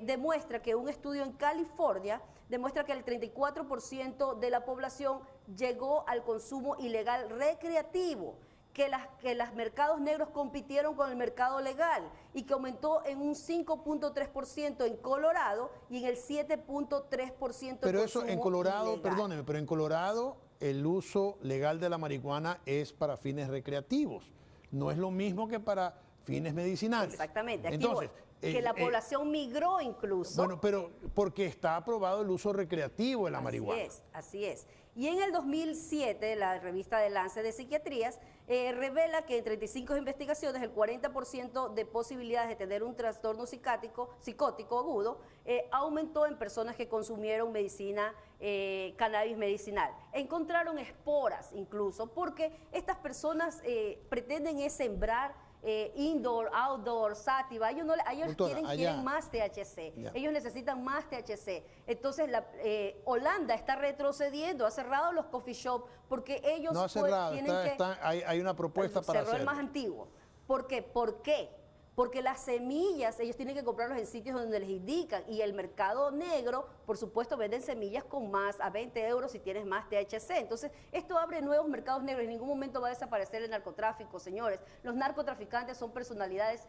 demuestra que un estudio en California demuestra que el 34% de la población llegó al consumo ilegal recreativo, que los mercados negros compitieron con el mercado legal y que aumentó en un 5.3% en Colorado y en el 7.3% Pero eso en Colorado, ilegal. perdóneme, pero en Colorado el uso legal de la marihuana es para fines recreativos. No es lo mismo que para fines medicinales. Exactamente. Aquí Entonces, voy. Que la población migró incluso. Bueno, pero porque está aprobado el uso recreativo de la marihuana. Así es. Y en el 2007, la revista de Lancet de Psiquiatrías revela que en 35 investigaciones el 40% de posibilidades de tener un trastorno psicótico agudo aumentó en personas que consumieron cannabis medicinal. Encontraron esporas incluso, porque estas personas pretenden sembrar indoor, outdoor, sativa, ellos Doctora, quieren más THC, Ya. ellos necesitan más THC. Entonces Holanda está retrocediendo, ha cerrado los coffee shop porque ellos No ha cerrado, tienen hay una propuesta para cerró el hacerlo. más antiguo. ¿Por qué? ¿Por qué? Porque las semillas, ellos tienen que comprarlos en sitios donde les indican, y el mercado negro, por supuesto, venden semillas con más, a 20 euros si tienes más THC. Entonces, esto abre nuevos mercados negros, en ningún momento va a desaparecer el narcotráfico, señores. Los narcotraficantes son personalidades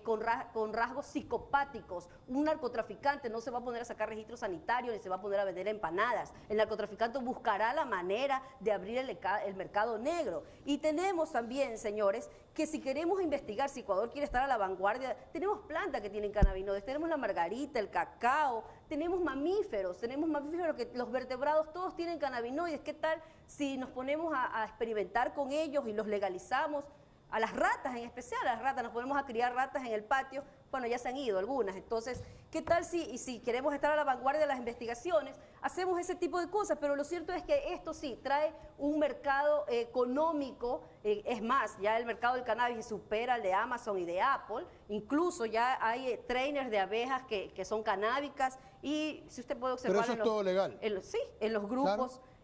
con rasgos psicopáticos. Un narcotraficante no se va a poner a sacar registro sanitario, ni se va a poner a vender empanadas. El narcotraficante buscará la manera de abrir el mercado negro. Y tenemos también, señores, que si queremos investigar, si Ecuador quiere estar a la vanguardia, tenemos plantas que tienen cannabinoides, tenemos la margarita, el cacao, tenemos mamíferos que los vertebrados todos tienen cannabinoides. ¿Qué tal si nos ponemos a experimentar con ellos y los legalizamos? A las ratas en especial, a las ratas, nos ponemos a criar ratas en el patio, bueno, ya se han ido algunas. Entonces, ¿qué tal si queremos estar a la vanguardia de las investigaciones, hacemos ese tipo de cosas? Pero lo cierto es que esto sí trae un mercado económico, es más, ya el mercado del cannabis supera al de Amazon y de Apple, incluso ya hay trainers de abejas que son canábicas, y si usted puede observar... Pero eso es todo legal. Sí, en los grupos... Claro.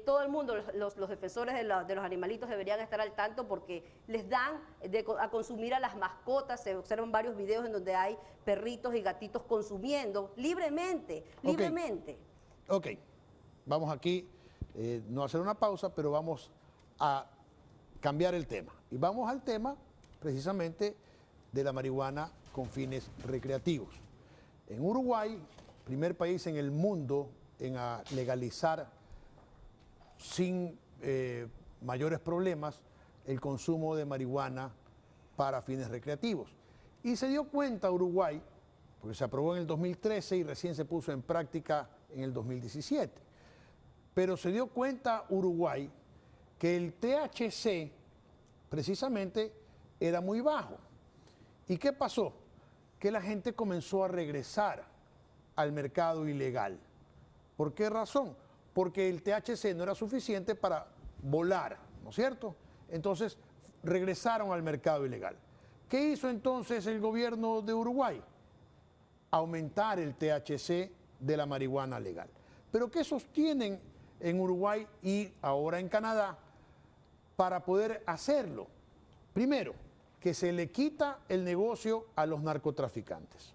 Todo el mundo, los defensores de los animalitos deberían estar al tanto porque les dan a consumir a las mascotas. Se observan varios videos en donde hay perritos y gatitos consumiendo libremente. Ok, vamos aquí, no a hacer una pausa, pero vamos a cambiar el tema. Y vamos al tema precisamente de la marihuana con fines recreativos. En Uruguay, primer país en el mundo en legalizar sin mayores problemas el consumo de marihuana para fines recreativos. Y se dio cuenta Uruguay, porque se aprobó en el 2013 y recién se puso en práctica en el 2017, pero se dio cuenta Uruguay que el THC precisamente era muy bajo. ¿Y qué pasó? Que la gente comenzó a regresar al mercado ilegal. ¿Por qué razón? Porque el THC no era suficiente para volar, ¿no es cierto? Entonces regresaron al mercado ilegal. ¿Qué hizo entonces el gobierno de Uruguay? Aumentar el THC de la marihuana legal. ¿Pero qué sostienen en Uruguay y ahora en Canadá para poder hacerlo? Primero, que se le quita el negocio a los narcotraficantes.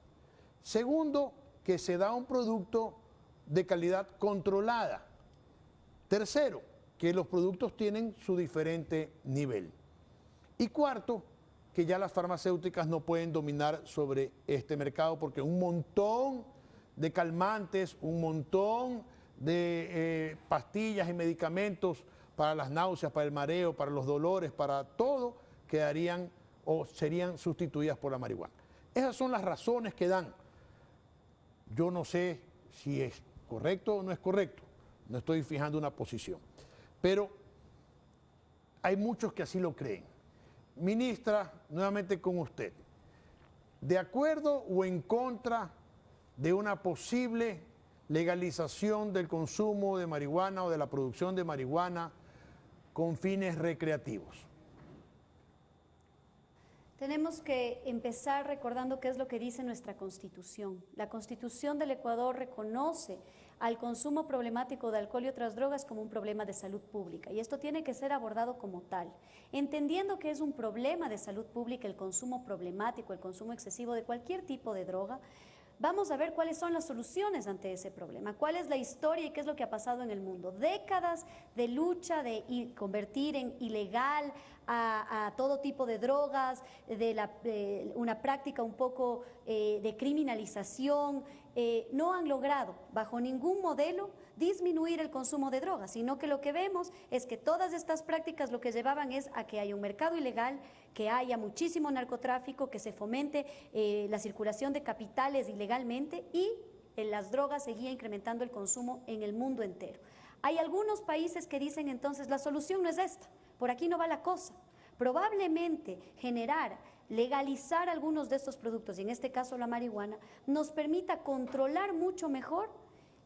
Segundo, que se da un producto de calidad controlada. Tercero, que los productos tienen su diferente nivel. Y cuarto, que ya las farmacéuticas no pueden dominar sobre este mercado porque un montón de calmantes, un montón de pastillas y medicamentos para las náuseas, para el mareo, para los dolores, para todo, quedarían o serían sustituidas por la marihuana. Esas son las razones que dan. Yo no sé si es correcto o no es correcto. No estoy fijando una posición, pero hay muchos que así lo creen. Ministra, nuevamente con usted, ¿de acuerdo o en contra de una posible legalización del consumo de marihuana o de la producción de marihuana con fines recreativos? Tenemos que empezar recordando qué es lo que dice nuestra Constitución. La Constitución del Ecuador reconoce al consumo problemático de alcohol y otras drogas como un problema de salud pública, y esto tiene que ser abordado como tal, entendiendo que es un problema de salud pública el consumo problemático, el consumo excesivo de cualquier tipo de droga. vamos a ver cuáles son las soluciones ante ese problema, cuál es la historia y qué es lo que ha pasado en el mundo. Décadas de lucha de convertir en ilegal a todo tipo de drogas, de una práctica un poco de criminalización, no han logrado bajo ningún modelo disminuir el consumo de drogas, sino que lo que vemos es que todas estas prácticas lo que llevaban es a que haya un mercado ilegal, que haya muchísimo narcotráfico, que se fomente la circulación de capitales ilegalmente y las drogas seguía incrementando el consumo en el mundo entero. Hay algunos países que dicen entonces la solución no es esta, por aquí no va la cosa. Probablemente legalizar algunos de estos productos, y en este caso la marihuana, nos permita controlar mucho mejor.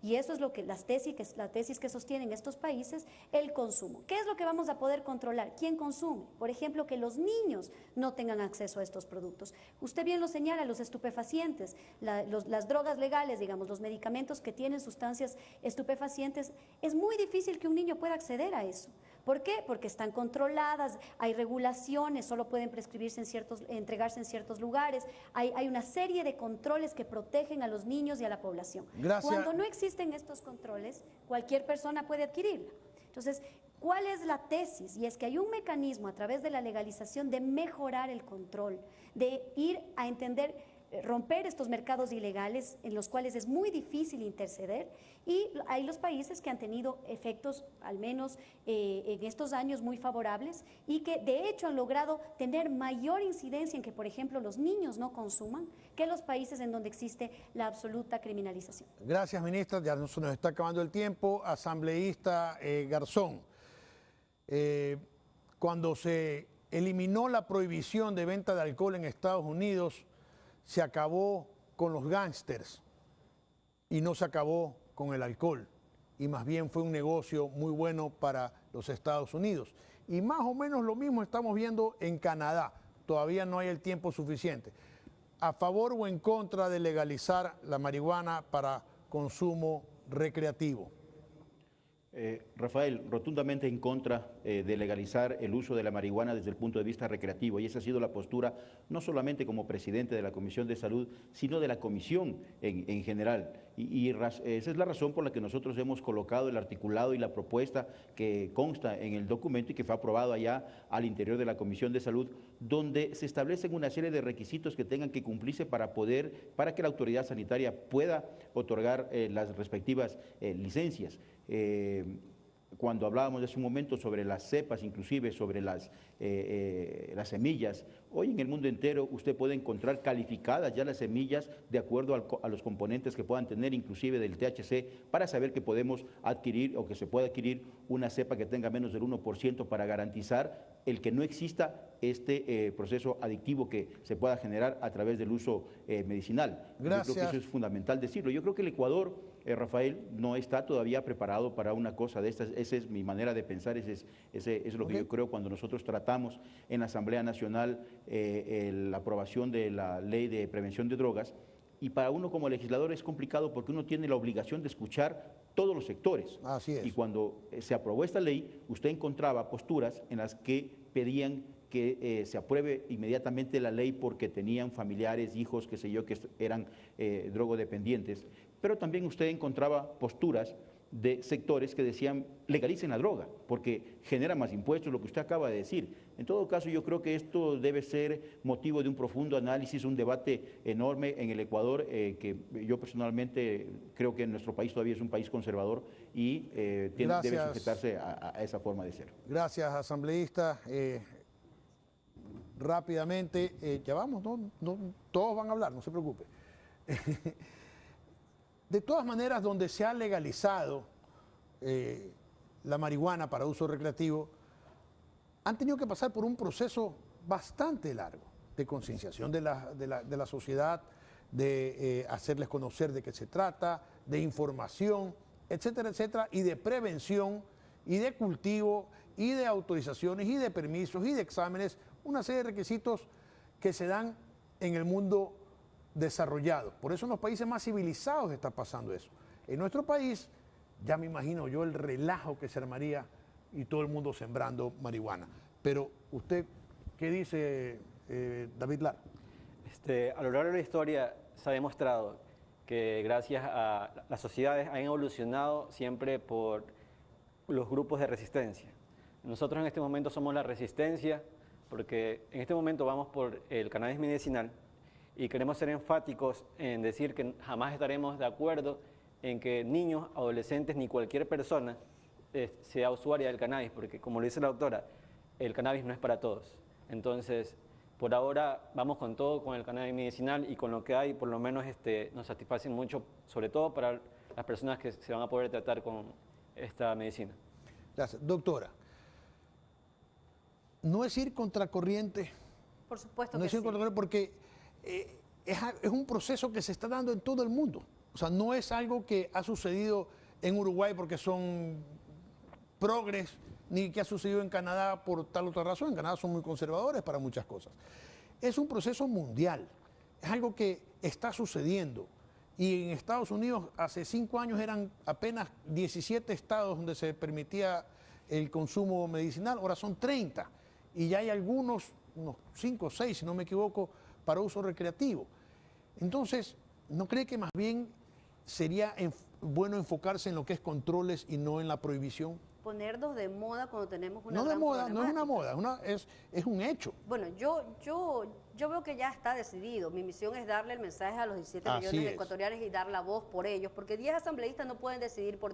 Y eso es lo que la tesis que sostienen estos países, el consumo. ¿Qué es lo que vamos a poder controlar? ¿Quién consume? Por ejemplo, que los niños no tengan acceso a estos productos. Usted bien lo señala, los estupefacientes, las drogas legales, digamos, los medicamentos que tienen sustancias estupefacientes, es muy difícil que un niño pueda acceder a eso. ¿Por qué? Porque están controladas, hay regulaciones, solo pueden entregarse en ciertos lugares, hay una serie de controles que protegen a los niños y a la población. Gracias. Cuando no existen estos controles, cualquier persona puede adquirirla. Entonces, ¿cuál es la tesis? Y es que hay un mecanismo a través de la legalización de mejorar el control, de ir a romper estos mercados ilegales en los cuales es muy difícil interceder, y hay los países que han tenido efectos, al menos en estos años, muy favorables y que de hecho han logrado tener mayor incidencia en que, por ejemplo, los niños no consuman que los países en donde existe la absoluta criminalización. Gracias, ministra. Ya se nos está acabando el tiempo. Asambleísta Garzón, cuando se eliminó la prohibición de venta de alcohol en Estados Unidos, se acabó con los gángsters y no se acabó con el alcohol, y más bien fue un negocio muy bueno para los Estados Unidos. Y más o menos lo mismo estamos viendo en Canadá. Todavía no hay el tiempo suficiente. ¿A favor o en contra de legalizar la marihuana para consumo recreativo? Rafael, rotundamente en contra de legalizar el uso de la marihuana desde el punto de vista recreativo, y esa ha sido la postura no solamente como presidente de la Comisión de Salud, sino de la Comisión en general. Esa es la razón por la que nosotros hemos colocado el articulado y la propuesta que consta en el documento y que fue aprobado allá al interior de la Comisión de Salud, donde se establecen una serie de requisitos que tengan que cumplirse para que la autoridad sanitaria pueda otorgar las respectivas licencias. Cuando hablábamos hace un momento sobre las cepas, inclusive sobre las semillas, hoy en el mundo entero usted puede encontrar calificadas ya las semillas de acuerdo a los componentes que puedan tener, inclusive del THC, para saber que podemos adquirir o que se puede adquirir una cepa que tenga menos del 1% para garantizar el que no exista este proceso adictivo que se pueda generar a través del uso medicinal. Gracias. Yo creo que eso es fundamental decirlo. Yo creo que el Ecuador, Rafael, no está todavía preparado para una cosa de estas. Esa es mi manera de pensar, ese es lo que yo creo cuando nosotros tratamos en la Asamblea Nacional la aprobación de la Ley de Prevención de Drogas. Y para uno como legislador es complicado porque uno tiene la obligación de escuchar todos los sectores. Así es. Y cuando se aprobó esta ley, usted encontraba posturas en las que pedían que se apruebe inmediatamente la ley porque tenían familiares, hijos, qué sé yo, que eran drogodependientes. Pero también usted encontraba posturas de sectores que decían legalicen la droga porque genera más impuestos, lo que usted acaba de decir. En todo caso, yo creo que esto debe ser motivo de un profundo análisis, un debate enorme en el Ecuador, que yo personalmente creo que en nuestro país todavía es un país conservador y debe sujetarse a esa forma de ser. Gracias, asambleísta. Rápidamente, ya vamos, no, todos van a hablar, no se preocupe. De todas maneras, donde se ha legalizado la marihuana para uso recreativo, han tenido que pasar por un proceso bastante largo de concienciación de la sociedad, de hacerles conocer de qué se trata, de información, etcétera, etcétera, y de prevención, y de cultivo, y de autorizaciones, y de permisos, y de exámenes, una serie de requisitos que se dan en el mundo desarrollado. Por eso en los países más civilizados está pasando eso. En nuestro país, ya me imagino yo el relajo que se armaría y todo el mundo sembrando marihuana. Pero usted, ¿qué dice David Lara? A lo largo de la historia se ha demostrado que gracias a las sociedades han evolucionado siempre por los grupos de resistencia. Nosotros en este momento somos la resistencia porque en este momento vamos por el cannabis medicinal y queremos ser enfáticos en decir que jamás estaremos de acuerdo en que niños, adolescentes ni cualquier persona sea usuaria del cannabis, porque como lo dice la doctora, el cannabis no es para todos. Entonces, por ahora vamos con todo, con el cannabis medicinal y con lo que hay, por lo menos nos satisfacen mucho, sobre todo para las personas que se van a poder tratar con esta medicina. Gracias. Doctora, no es ir contracorriente. Por supuesto No que es ir sí. contracorriente porque es un proceso que se está dando en todo el mundo. O sea, no es algo que ha sucedido en Uruguay porque son progres, ni que ha sucedido en Canadá por tal o otra razón. En Canadá son muy conservadores para muchas cosas. Es un proceso mundial, es algo que está sucediendo. Y en Estados Unidos hace 5 años eran apenas 17 estados donde se permitía el consumo medicinal, ahora son 30. Y ya hay algunos, unos 5 o 6, si no me equivoco, para uso recreativo. Entonces, ¿no cree que más bien sería bueno enfocarse en lo que es controles y no en la prohibición? Ponernos de moda cuando tenemos una No de gran moda, no es una problemática. moda, es un hecho. Bueno, yo veo que ya está decidido. Mi misión es darle el mensaje a los 17 Así millones de es. ecuatorianos y dar la voz por ellos, porque 10 asambleístas no pueden decidir por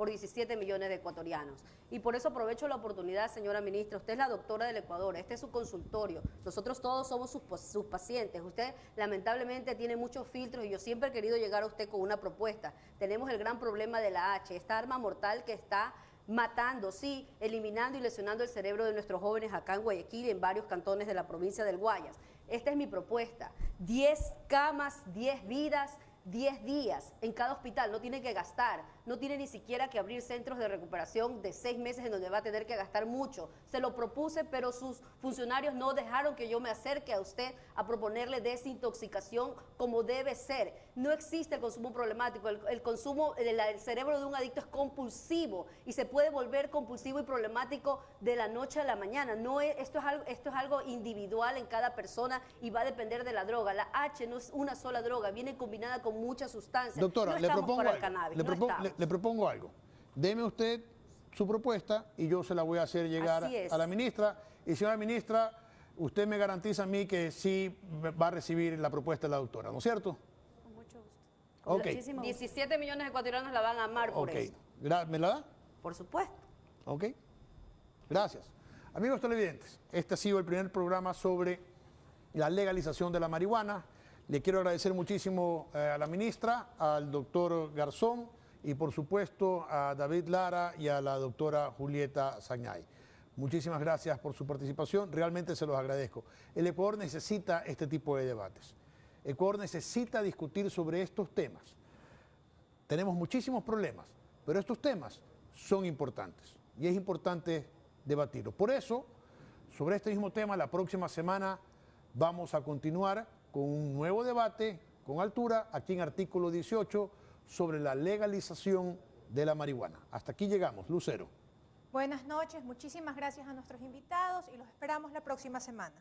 17 millones de ecuatorianos. Y por eso aprovecho la oportunidad, señora ministra. Usted es la doctora del Ecuador, este es su consultorio. Nosotros todos somos sus pacientes. Usted lamentablemente tiene muchos filtros y yo siempre he querido llegar a usted con una propuesta. Tenemos el gran problema de la H, esta arma mortal que está matando, sí, eliminando y lesionando el cerebro de nuestros jóvenes acá en Guayaquil y en varios cantones de la provincia del Guayas. Esta es mi propuesta. 10 camas, 10 vidas, 10 días en cada hospital. No tiene que gastar, no tiene ni siquiera que abrir centros de recuperación de 6 meses en donde va a tener que gastar mucho. Se lo propuse, pero sus funcionarios no dejaron que yo me acerque a usted a proponerle desintoxicación como debe ser. No existe el consumo problemático. El consumo, el cerebro de un adicto es compulsivo y se puede volver compulsivo y problemático de la noche a la mañana. No es, esto es algo individual en cada persona y va a depender de la droga. La H no es una sola droga, viene combinada con muchas sustancias. Doctora, no le estamos propongo para el algo. cannabis, Le no propongo- estamos. le propongo algo. Deme usted su propuesta y yo se la voy a hacer llegar Así es. a la ministra. Y señora ministra, usted me garantiza a mí que sí va a recibir la propuesta de la doctora, ¿no es cierto? Con mucho gusto. Ok. Muchísimo gusto. 17 millones de ecuatorianos la van a amar por Ok. eso. ¿Me la da? Por supuesto. Ok. Gracias. Amigos televidentes, este ha sido el primer programa sobre la legalización de la marihuana. Le quiero agradecer muchísimo a la ministra, al doctor Garzón y por supuesto a David Lara y a la doctora Julieta Sañay. Muchísimas gracias por su participación, realmente se los agradezco. El Ecuador necesita este tipo de debates. Ecuador necesita discutir sobre estos temas. Tenemos muchísimos problemas, pero estos temas son importantes y es importante debatirlos. Por eso, sobre este mismo tema, la próxima semana vamos a continuar con un nuevo debate con altura aquí en Artículo 18 sobre la legalización de la marihuana. Hasta aquí llegamos. Lucero. Buenas noches, muchísimas gracias a nuestros invitados y los esperamos la próxima semana.